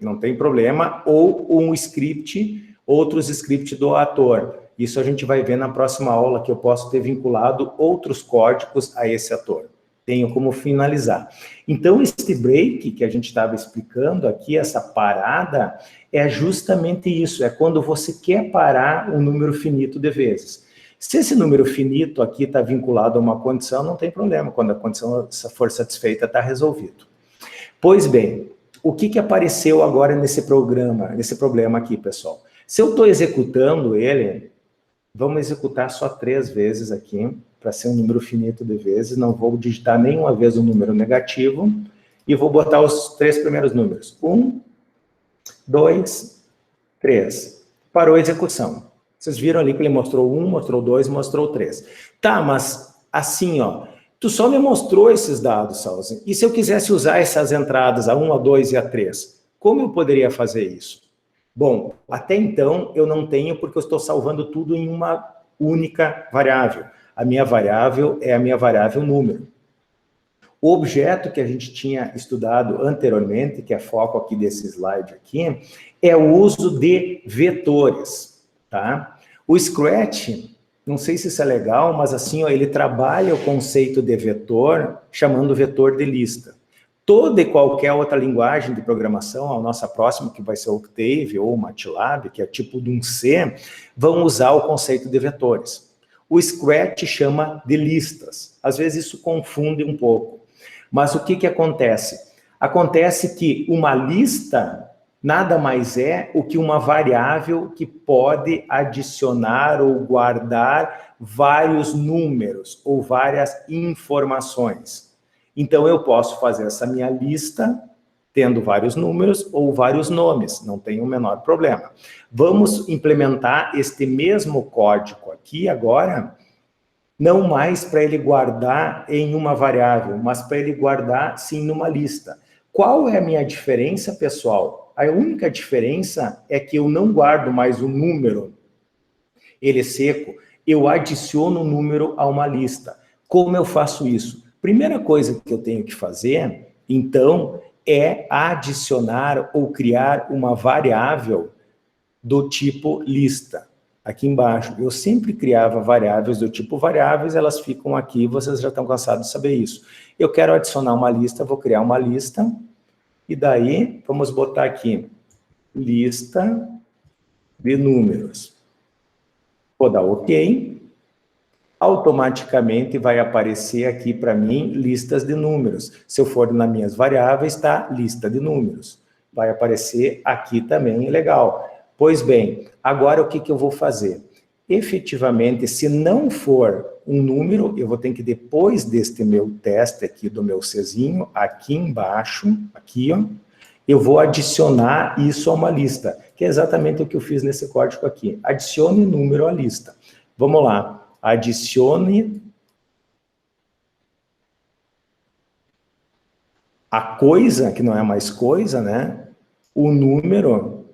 Não tem problema, ou um script, outros scripts do ator. Isso a gente vai ver na próxima aula, que eu posso ter vinculado outros códigos a esse ator. Tenho como finalizar. Então, este break que a gente estava explicando aqui, essa parada, é justamente isso, é quando você quer parar um número finito de vezes. Se esse número finito aqui está vinculado a uma condição, não tem problema, quando a condição for satisfeita, está resolvido. Pois bem, o que apareceu agora nesse problema aqui, pessoal? Se eu estou executando ele, vamos executar só 3 vezes aqui, para ser um número finito de vezes, não vou digitar nenhuma vez um número negativo, e vou botar os 3 primeiros números. 1, 2, 3. Parou a execução. Vocês viram ali que ele mostrou 1, mostrou 2, mostrou 3. Tá, mas assim, ó, tu só me mostrou esses dados, Salzinho. E se eu quisesse usar essas entradas, a 1, a 2 e a 3, como eu poderia fazer isso? Bom, até então eu não tenho, porque eu estou salvando tudo em uma única variável. A minha variável é a minha variável número. O objeto que a gente tinha estudado anteriormente, que é foco aqui desse slide aqui, é o uso de vetores, tá? O Scratch, não sei se isso é legal, mas assim, ó, ele trabalha o conceito de vetor, chamando vetor de lista. Toda e qualquer outra linguagem de programação, a nossa próxima, que vai ser o Octave ou o MATLAB, que é tipo de um C, vão usar o conceito de vetores. O Scratch chama de listas. Às vezes isso confunde um pouco. Mas o que acontece? Acontece que uma lista nada mais é o que uma variável que pode adicionar ou guardar vários números ou várias informações. Então, eu posso fazer essa minha lista tendo vários números ou vários nomes, não tem o menor problema. Vamos implementar este mesmo código aqui agora, não mais para ele guardar em uma variável, mas para ele guardar, sim, numa lista. Qual é a minha diferença, pessoal? A única diferença é que eu não guardo mais o número, ele seco, eu adiciono o número a uma lista. Como eu faço isso? Primeira coisa que eu tenho que fazer, então, é adicionar ou criar uma variável do tipo lista. Aqui embaixo, eu sempre criava variáveis do tipo variáveis, elas ficam aqui, vocês já estão cansados de saber isso. Eu quero adicionar uma lista, vou criar uma lista, e daí, vamos botar aqui, lista de números. Vou dar OK. Automaticamente vai aparecer aqui para mim listas de números. Se eu for nas minhas variáveis, está lista de números. Vai aparecer aqui também, legal. Pois bem, agora o que eu vou fazer? efetivamente, se não for um número, eu vou ter que, depois deste meu teste aqui, do meu Czinho, aqui embaixo, aqui, ó, eu vou adicionar isso a uma lista, que é exatamente o que eu fiz nesse código aqui. Adicione número à lista. Vamos lá. Adicione a coisa, que não é mais coisa, né? O número,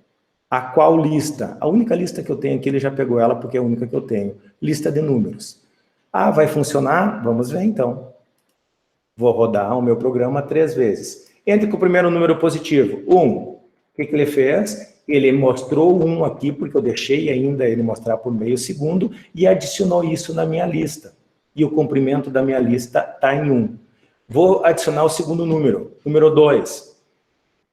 a qual lista? A única lista que eu tenho aqui, ele já pegou ela, porque é a única que eu tenho. Lista de números. Ah, vai funcionar? Vamos ver, então. Vou rodar o meu programa 3 vezes. Entre com o primeiro número positivo, 1. O que ele fez? Ele mostrou 1 aqui, porque eu deixei ainda ele mostrar por meio segundo, e adicionou isso na minha lista. E o comprimento da minha lista está em 1. Vou adicionar o segundo número 2.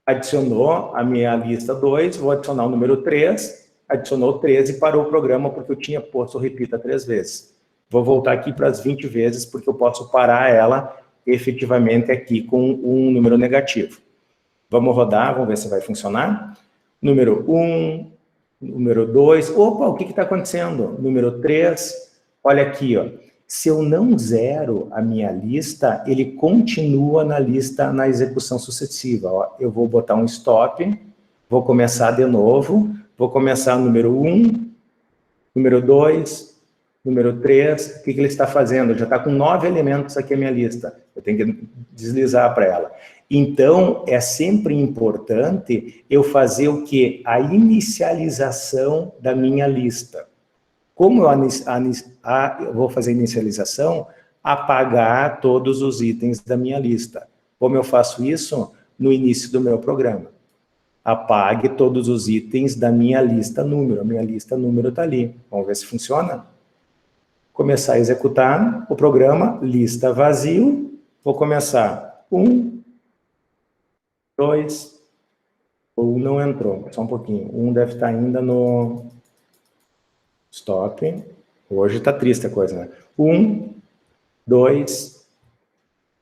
Adicionou a minha lista 2, vou adicionar o número 3, adicionou 13 e parou o programa, porque eu tinha posto repita 3 vezes. Vou voltar aqui para as 20 vezes, porque eu posso parar ela efetivamente aqui com um número negativo. Vamos rodar, vamos ver se vai funcionar. Número 1, número 2, opa, o que está acontecendo? Número 3, olha aqui, ó. Se eu não zero a minha lista, ele continua na lista na execução sucessiva. Ó, eu vou botar um stop, vou começar de novo, vou começar número 1, número 2, número 3, o que ele está fazendo? Já está com 9 elementos aqui a minha lista. Eu tenho que deslizar para ela. Então, é sempre importante eu fazer o quê? A inicialização da minha lista. Como eu vou fazer a inicialização? Apagar todos os itens da minha lista. Como eu faço isso? No início do meu programa. Apague todos os itens da minha lista número. A minha lista número está ali. Vamos ver se funciona? Começar a executar o programa, lista vazio, vou começar 1, 2, 1 não entrou, só um pouquinho, 1 deve estar ainda no stop, hoje está triste a coisa, né? 1, 2,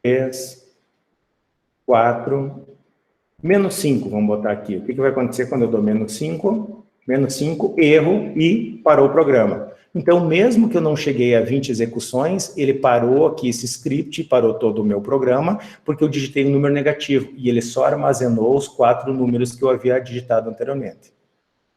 3, 4, menos 5, vamos botar aqui, o que vai acontecer quando eu dou menos 5? Menos 5, erro e parou o programa. Então, mesmo que eu não cheguei a 20 execuções, ele parou aqui esse script, parou todo o meu programa, porque eu digitei um número negativo, e ele só armazenou os 4 números que eu havia digitado anteriormente.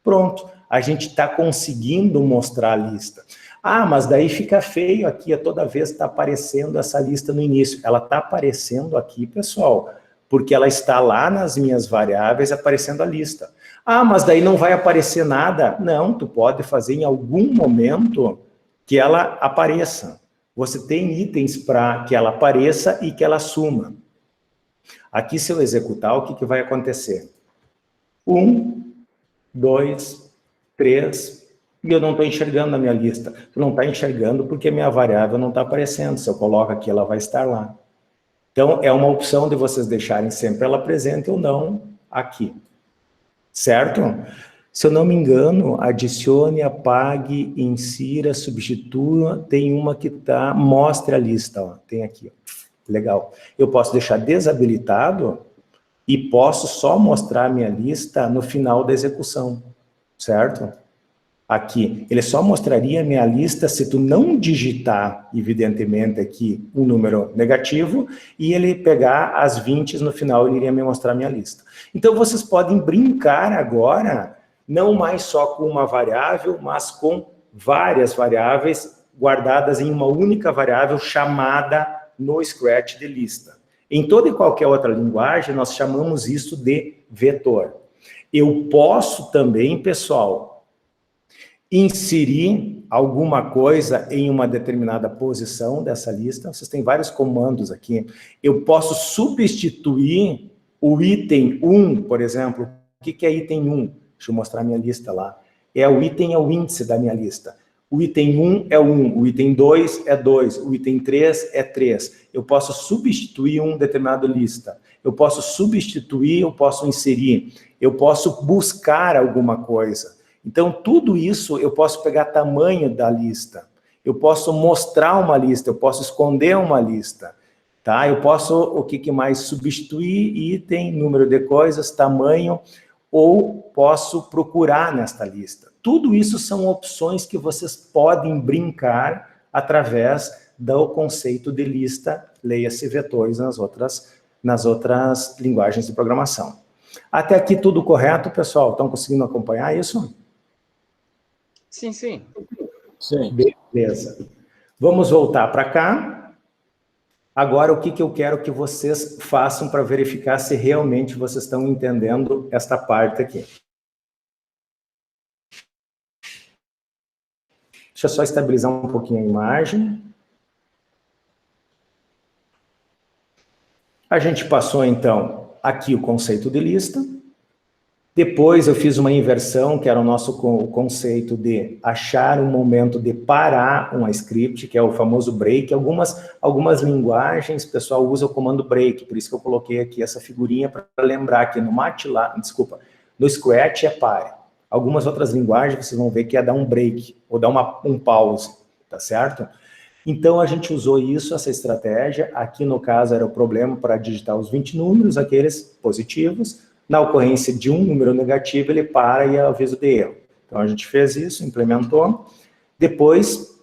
Pronto, a gente está conseguindo mostrar a lista. Ah, mas daí fica feio aqui, toda vez está aparecendo essa lista no início. Ela está aparecendo aqui, pessoal, porque ela está lá nas minhas variáveis aparecendo a lista. Ah, mas daí não vai aparecer nada. Não, tu pode fazer em algum momento que ela apareça. Você tem itens para que ela apareça e que ela suma. Aqui, se eu executar, o que vai acontecer? 1, 2, 3, e eu não estou enxergando a minha lista. Tu não está enxergando porque a minha variável não está aparecendo. Se eu coloco aqui, ela vai estar lá. Então, é uma opção de vocês deixarem sempre ela presente ou não aqui. Certo? Se eu não me engano, adicione, apague, insira, substitua, tem uma que tá, mostre a lista, ó, tem aqui, ó. Legal. Eu posso deixar desabilitado e posso só mostrar a minha lista no final da execução, certo? Aqui, ele só mostraria a minha lista se tu não digitar, evidentemente, aqui um número negativo, e ele pegar as 20 no final, ele iria me mostrar a minha lista. Então, vocês podem brincar agora, não mais só com uma variável, mas com várias variáveis guardadas em uma única variável chamada no Scratch de lista. Em toda e qualquer outra linguagem, nós chamamos isso de vetor. Eu posso também, pessoal, inserir alguma coisa em uma determinada posição dessa lista. Vocês têm vários comandos aqui. Eu posso substituir o item 1, por exemplo. O que é item 1? Deixa eu mostrar a minha lista lá. O item é o índice da minha lista. O item 1 é 1, o item 2 é 2, o item 3 é 3. Eu posso substituir uma determinada lista. Eu posso substituir, eu posso inserir. Eu posso buscar alguma coisa. Então, tudo isso eu posso pegar tamanho da lista. Eu posso mostrar uma lista, eu posso esconder uma lista. Tá? Eu posso, o que mais? Substituir item, número de coisas, tamanho, ou posso procurar nesta lista. tudo isso são opções que vocês podem brincar através do conceito de lista, leia-se vetores nas outras linguagens de programação. Até aqui tudo correto, pessoal? Estão conseguindo acompanhar isso? Sim, sim. Sim. Beleza. Vamos voltar para cá. Agora, o que eu quero que vocês façam para verificar se realmente vocês estão entendendo esta parte aqui. Deixa eu só estabilizar um pouquinho a imagem. A gente passou, então, aqui o conceito de lista. Depois eu fiz uma inversão, que era o nosso conceito de achar um momento de parar uma script, que é o famoso break. Algumas linguagens, o pessoal usa o comando break, por isso que eu coloquei aqui essa figurinha para lembrar que no MATLAB, no Scratch é pare. Algumas outras linguagens vocês vão ver que é dar um break, ou dar um pause, tá certo? Então a gente usou isso, essa estratégia. Aqui no caso era o problema para digitar os 20 números, aqueles positivos. Na ocorrência de um número negativo, ele para e é aviso de erro. Então, a gente fez isso, implementou. Depois,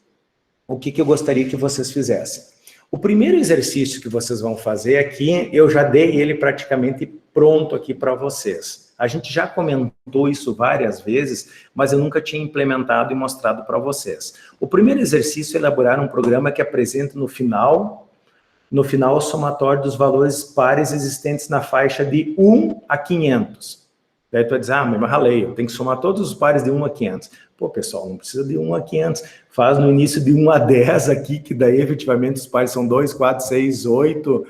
o que eu gostaria que vocês fizessem? O primeiro exercício que vocês vão fazer aqui, eu já dei ele praticamente pronto aqui para vocês. A gente já comentou isso várias vezes, mas eu nunca tinha implementado e mostrado para vocês. O primeiro exercício é elaborar um programa que apresenta no final o somatório dos valores pares existentes na faixa de 1 a 500. Daí tu vai dizer, mas eu ralei, eu tenho que somar todos os pares de 1 a 500. Pô, pessoal, não precisa de 1 a 500. Faz no início de 1 a 10 aqui, que daí, efetivamente, os pares são 2, 4, 6, 8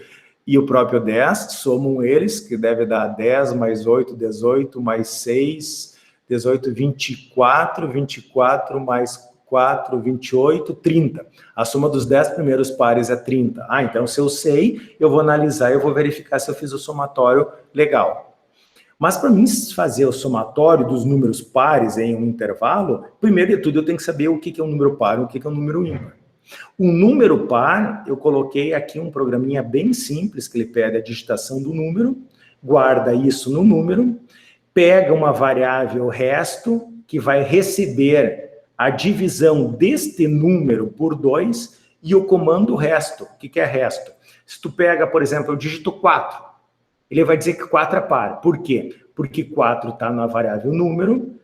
e o próprio 10. Somam eles, que deve dar 10 mais 8, 18, mais 6, 18, 24, 24 mais 4, 28, 30. A soma dos 10 primeiros pares é 30. Ah, então se eu sei, eu vou analisar, eu vou verificar se eu fiz o somatório legal. Mas para mim fazer o somatório dos números pares em um intervalo, primeiro de tudo eu tenho que saber o que é um número par e o que é um número ímpar. Um número par, eu coloquei aqui um programinha bem simples, que ele pede a digitação do número, guarda isso no número, pega uma variável resto, que vai receber a divisão deste número por 2 e o comando resto. O que é resto? Se tu pega, por exemplo, eu digito 4, ele vai dizer que 4 é par. Por quê? Porque 4 está na variável número,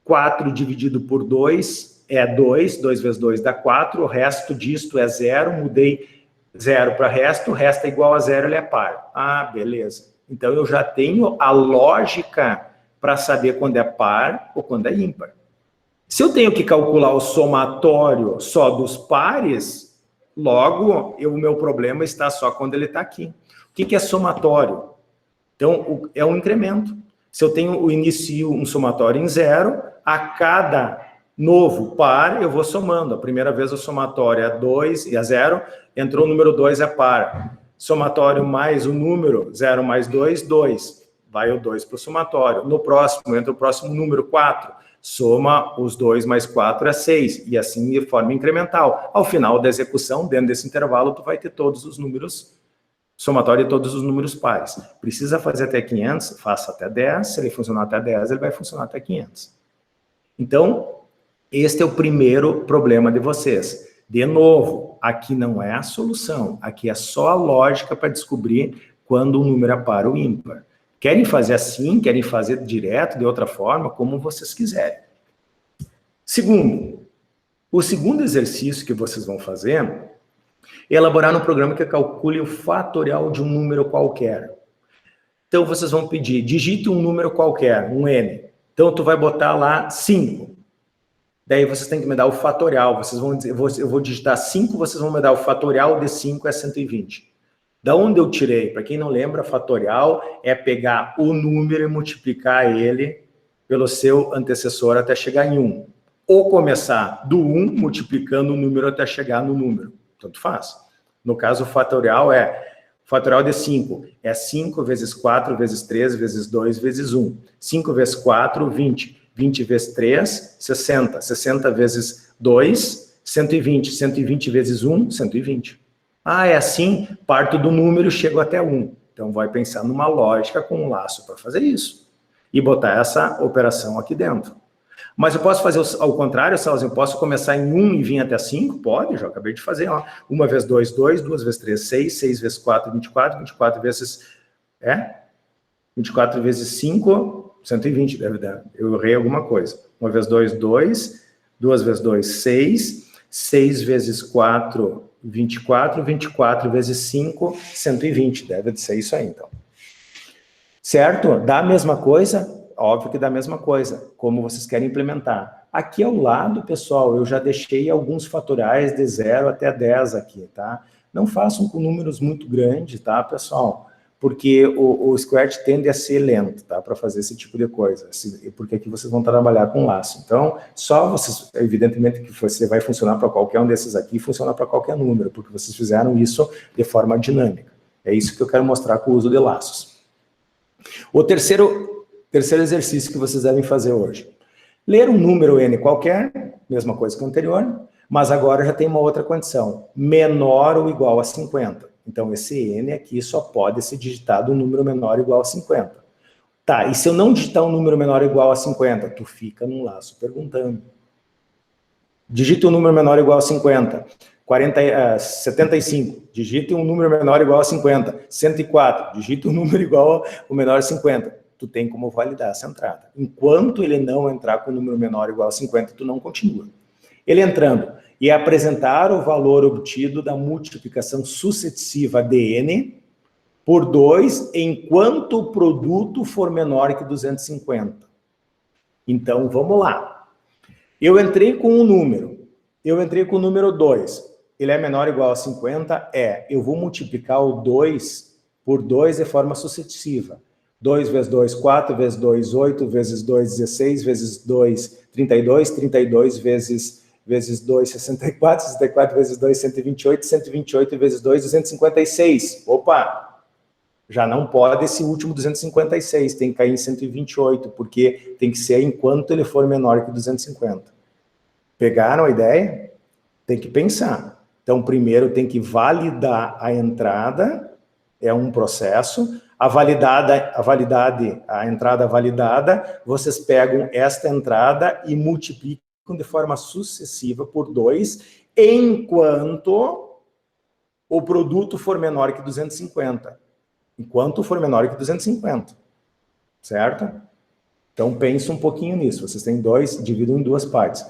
4 dividido por 2 é 2, 2 vezes 2 dá 4, o resto disto é 0, mudei 0 para resto, o resto é igual a 0, ele é par. Ah, beleza. Então eu já tenho a lógica para saber quando é par ou quando é ímpar. Se eu tenho que calcular o somatório só dos pares, logo o meu problema está só quando ele está aqui. O que é somatório? Então, é um incremento. Se eu inicio um somatório em 0, a cada novo par eu vou somando. A primeira vez o somatório é 2 e é 0, entrou o número 2 é par. Somatório mais o número 0 mais 2, 2. Vai o 2 para o somatório. No próximo, entra o próximo número 4. Soma os 2 mais 4 é 6, e assim de forma incremental. Ao final da execução, dentro desse intervalo, tu vai ter todos os números, somatório de todos os números pares. Precisa fazer até 500, faça até 10, se ele funcionar até 10, ele vai funcionar até 500. Então, este é o primeiro problema de vocês. De novo, aqui não é a solução, aqui é só a lógica para descobrir quando o número é par ou ímpar. Querem fazer assim, querem fazer direto, de outra forma, como vocês quiserem. Segundo, o segundo exercício que vocês vão fazer é elaborar um programa que calcule o fatorial de um número qualquer. Então, vocês vão pedir, digite um número qualquer, um n. Então, tu vai botar lá 5. Daí, vocês têm que me dar o fatorial. Vocês vão dizer, eu vou digitar 5, vocês vão me dar o fatorial de 5 é 120. Da onde eu tirei? Para quem não lembra, fatorial é pegar o número e multiplicar ele pelo seu antecessor até chegar em 1. Ou começar do 1, multiplicando o número até chegar no número. Tanto faz. No caso, o fatorial de 5. É 5 vezes 4 vezes 3 vezes 2 vezes 1. 5 vezes 4, 20. 20 vezes 3, 60. 60 vezes 2, 120. 120 vezes 1, 120. Ah, é assim, parto do número e chego até 1. Então, vai pensar numa lógica com um laço para fazer isso. E botar essa operação aqui dentro. Mas eu posso fazer ao contrário, Salzinho, eu posso começar em 1 e vir até 5? Pode, já acabei de fazer, ó. 1 vezes 2, 2, 2 vezes 3, 6, 6 vezes 4, 24, 24 vezes... 24 vezes 5, 120, deve dar. Eu errei alguma coisa. 1 vezes 2, 2, 2 vezes 2, 6, 6 vezes 4, 24, 24 vezes 5, 120, deve ser isso aí, então. Certo? Dá a mesma coisa? Óbvio que dá a mesma coisa, como vocês querem implementar. Aqui ao lado, pessoal, eu já deixei alguns fatorais de 0 até 10 aqui, tá? Não façam com números muito grandes, tá, pessoal? Porque o Scratch tende a ser lento, tá? Para fazer esse tipo de coisa. Porque aqui vocês vão trabalhar com laço. Então, só vocês, evidentemente que você vai funcionar para qualquer um desses aqui, funciona para qualquer número, porque vocês fizeram isso de forma dinâmica. É isso que eu quero mostrar com o uso de laços. O terceiro exercício que vocês devem fazer hoje. Ler um número N qualquer, mesma coisa que o anterior, mas agora já tem uma outra condição, menor ou igual a 50. Então, esse N aqui só pode ser digitado um número menor ou igual a 50. Tá, e se eu não digitar um número menor ou igual a 50? Tu fica num laço perguntando. Digite um número menor ou igual a 50. 75, digite um número menor ou igual a 50. 104, digite um número igual ou menor a 50. Tu tem como validar essa entrada. Enquanto ele não entrar com um número menor ou igual a 50, tu não continua. Ele entrando e apresentar o valor obtido da multiplicação sucessiva de N por 2 enquanto o produto for menor que 250. Então, vamos lá. Eu entrei com um número. Eu entrei com o número 2. Ele é menor ou igual a 50? Eu vou multiplicar o 2 por 2 de forma sucessiva. 2 vezes 2, 4 vezes 2, 8 vezes 2, 16 vezes 2, 32, 32 vezes 2, 64, 64 vezes 2, 128, 128 vezes 2, 256. Opa! Já não pode esse último 256, tem que cair em 128, porque tem que ser enquanto ele for menor que 250. Pegaram a ideia? Tem que pensar. Então, primeiro tem que validar a entrada, é um processo. A entrada validada, vocês pegam esta entrada e multiplicam de forma sucessiva por 2, enquanto o produto for menor que 250. Enquanto for menor que 250. Certo? Então, pense um pouquinho nisso. Vocês têm dividam em duas partes.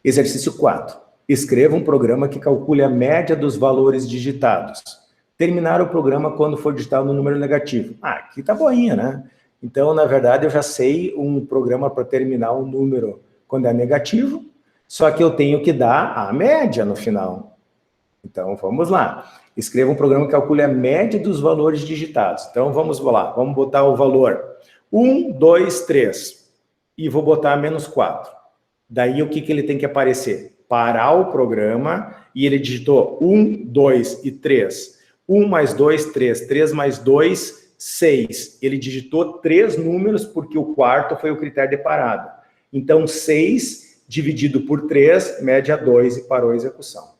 Exercício 4. Escreva um programa que calcule a média dos valores digitados. Terminar o programa quando for digitado no número negativo. Aqui tá boinha, né? Então, na verdade, eu já sei um programa para terminar um número quando é negativo, só que eu tenho que dar a média no final. Então, vamos lá. Escreva um programa que calcule a média dos valores digitados. Então, vamos lá. Vamos botar o valor 1, 2, 3. E vou botar menos 4. Daí, o que ele tem que aparecer? Parar o programa e ele digitou 1, 2 e 3. 1 mais 2, 3. 3 mais 2, 6. Ele digitou 3 números porque o quarto foi o critério de parada. Então, 6 dividido por 3, média 2 e parou a execução.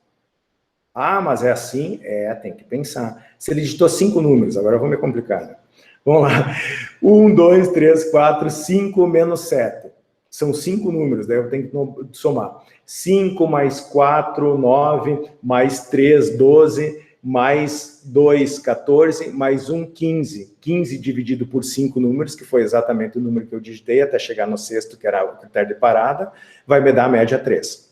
Mas é assim? Tem que pensar. Se ele digitou 5 números, agora eu vou me complicar, né? Vamos lá. 1, 2, 3, 4, 5 menos 7. São 5 números, daí eu tenho que somar. 5 mais 4, 9, mais 3, 12, mais 2, 14, mais 1, 15. 15 dividido por 5 números, que foi exatamente o número que eu digitei, até chegar no sexto, que era o critério de parada, vai me dar a média 3.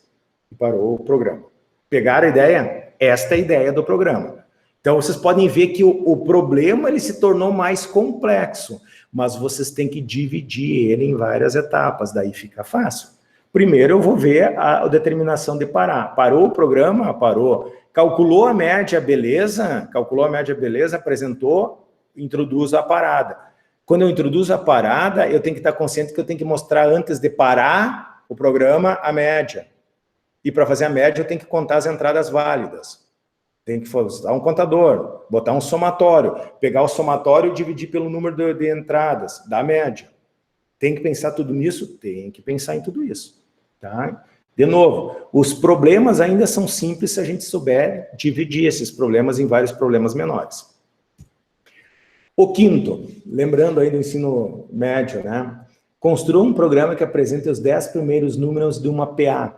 E parou o programa. Pegaram a ideia? Esta é a ideia do programa. Então, vocês podem ver que o problema ele se tornou mais complexo, mas vocês têm que dividir ele em várias etapas, daí fica fácil. Primeiro, eu vou ver a determinação de parar. Parou o programa? Parou. Calculou a média, beleza? Calculou a média, beleza? Apresentou, introduz a parada. Quando eu introduzo a parada, eu tenho que estar consciente que eu tenho que mostrar antes de parar o programa a média. E para fazer a média, eu tenho que contar as entradas válidas. Tem que usar um contador, botar um somatório, pegar o somatório e dividir pelo número de entradas, da média. Tem que pensar tudo nisso? Tem que pensar em tudo isso. Tá? De novo, os problemas ainda são simples se a gente souber dividir esses problemas em vários problemas menores. O quinto, lembrando aí do ensino médio, né? Construa um programa que apresente os 10 primeiros números de uma PA,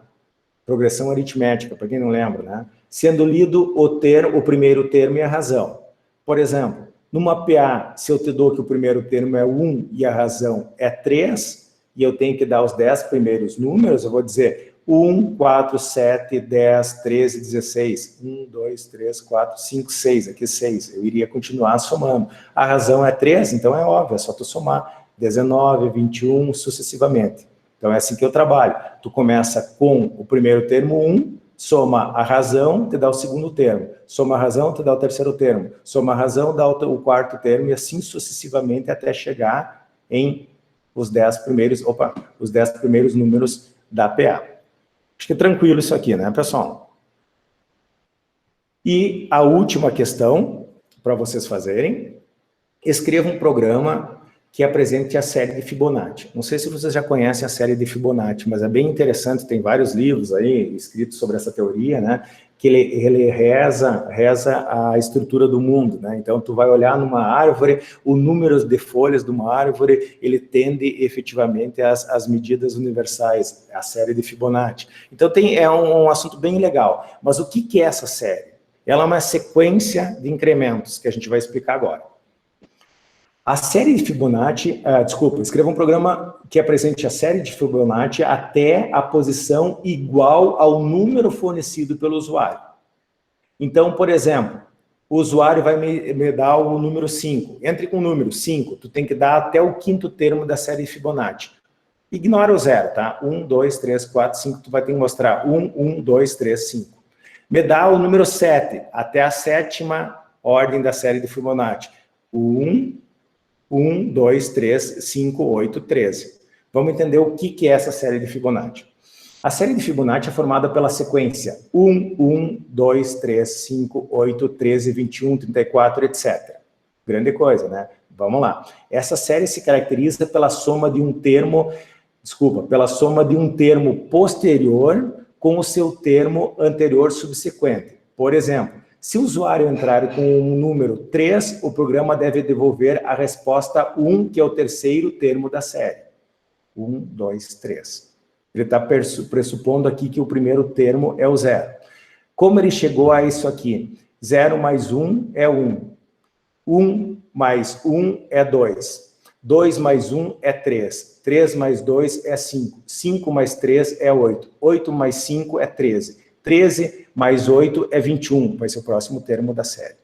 progressão aritmética, para quem não lembra, né? Sendo lido o primeiro termo e a razão. Por exemplo, numa PA, se eu te dou que o primeiro termo é 1 e a razão é 3, e eu tenho que dar os 10 primeiros números, eu vou dizer 1, 4, 7, 10, 13, 16. 1, 2, 3, 4, 5, 6. Aqui 6. Eu iria continuar somando. A razão é 3, então é óbvio, é só tu somar. 19, 21, sucessivamente. Então é assim que eu trabalho. Tu começa com o primeiro termo 1, soma a razão, te dá o segundo termo. Soma a razão, te dá o terceiro termo. Soma a razão, dá o quarto termo, e assim sucessivamente até chegar em os 10 primeiros números da PA. Acho que é tranquilo isso aqui, né, pessoal? E a última questão, para vocês fazerem, escreva um programa que apresente a série de Fibonacci. Não sei se vocês já conhecem a série de Fibonacci, mas é bem interessante, tem vários livros aí escritos sobre essa teoria, né, que ele reza a estrutura do mundo, né? Então, tu vai olhar numa árvore, o número de folhas de uma árvore, ele tende efetivamente às medidas universais, a série de Fibonacci. Então, é um assunto bem legal. Mas o que é essa série? Ela é uma sequência de incrementos, que a gente vai explicar agora. A série de Fibonacci, escreva um programa que apresente a série de Fibonacci até a posição igual ao número fornecido pelo usuário. Então, por exemplo, o usuário vai me dar o número 5. Entre com o número 5, tu tem que dar até o quinto termo da série de Fibonacci. Ignora o zero, tá? 1, 2, 3, 4, 5, tu vai ter que mostrar 1, 1, 2, 3, 5. Me dá o número 7, até a sétima ordem da série de Fibonacci. 1, 2, 3, 5, 8, 13. Vamos entender o que é essa série de Fibonacci. A série de Fibonacci é formada pela sequência 1, 1, 2, 3, 5, 8, 13, 21, 34, etc. Grande coisa, né? Vamos lá. Essa série se caracteriza pela soma de um termo, posterior com o seu termo anterior subsequente. Por exemplo, se o usuário entrar com um número 3, o programa deve devolver a resposta 1, que é o terceiro termo da série. 1, 2, 3. Ele está pressupondo aqui que o primeiro termo é o 0. Como ele chegou a isso aqui? 0 mais 1 é 1. 1 mais 1 é 2. 2 mais 1 é 3. 3 mais 2 é 5. 5 mais 3 é 8. 8 mais 5 é 13. 13 mais 8 é 21, vai ser o próximo termo da série.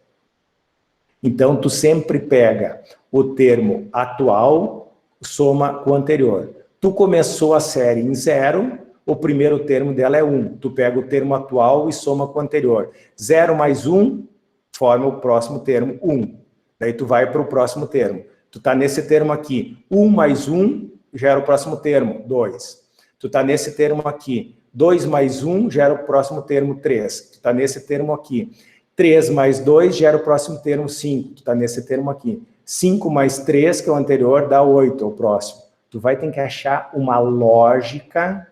Então, tu sempre pega o termo atual, soma com o anterior. Tu começou a série em 0, o primeiro termo dela é 1. Tu pega o termo atual e soma com o anterior. 0 mais 1 forma o próximo termo, 1. Daí tu vai para o próximo termo. Tu está nesse termo aqui. 1 mais 1 gera o próximo termo, 2. Tu está nesse termo aqui. 2 mais 1 gera o próximo termo, 3. Tu está nesse termo aqui. 3 mais 2 gera o próximo termo, 5. Tu está nesse termo aqui. 5 mais 3, que é o anterior, dá 8, é o próximo. Tu vai ter que achar uma lógica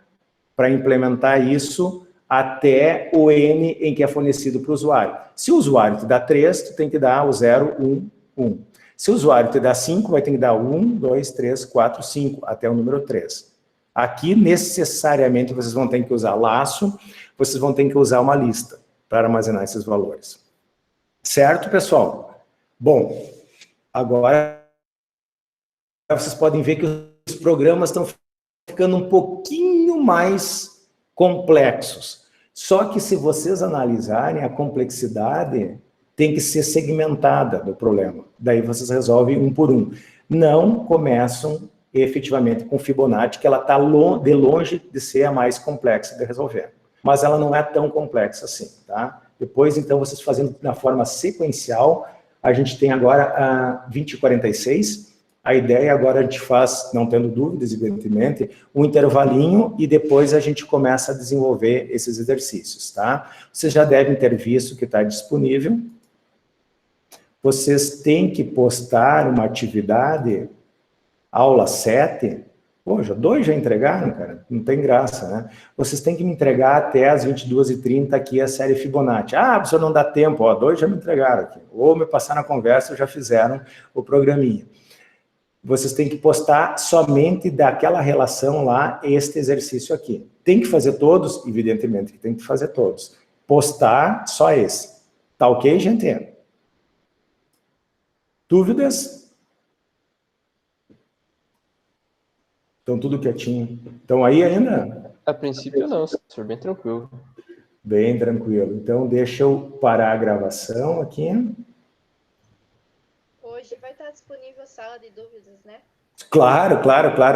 para implementar isso até o N em que é fornecido para o usuário. Se o usuário te dá 3, tu tem que dar o 0, 1, 1. Se o usuário te dá 5, vai ter que dar 1, 2, 3, 4, 5, até o número 3. Aqui, necessariamente, vocês vão ter que usar laço, vocês vão ter que usar uma lista para armazenar esses valores. Certo, pessoal? Bom, agora vocês podem ver que os programas estão ficando um pouquinho mais complexos. Só que se vocês analisarem a complexidade, tem que ser segmentada do problema. Daí vocês resolvem um por um. Não começam efetivamente com Fibonacci, que ela está de longe de ser a mais complexa de resolver. Mas ela não é tão complexa assim, tá? Depois, então, vocês fazendo na forma sequencial, a gente tem agora a 20 e 46. A ideia agora a gente faz, não tendo dúvidas, evidentemente, um intervalinho e depois a gente começa a desenvolver esses exercícios, tá? Vocês já devem ter visto que está disponível. Vocês têm que postar uma atividade, aula 7, poxa, 2 já entregaram, cara, não tem graça, né? Vocês têm que me entregar até as 22h30 aqui a série Fibonacci. Ah, professor, não dá tempo, 2 já me entregaram aqui. Ou me passaram na conversa, já fizeram o programinha. vocês têm que postar somente daquela relação lá, este exercício aqui. Tem que fazer todos? Evidentemente que tem que fazer todos. Postar só esse. Tá ok, gente? Dúvidas? Estão tudo quietinho. Estão aí ainda? A princípio não, senhor, bem tranquilo. Bem tranquilo. Então, deixa eu parar a gravação aqui. Hoje vai estar disponível sala de dúvidas, né? Claro, claro, claro.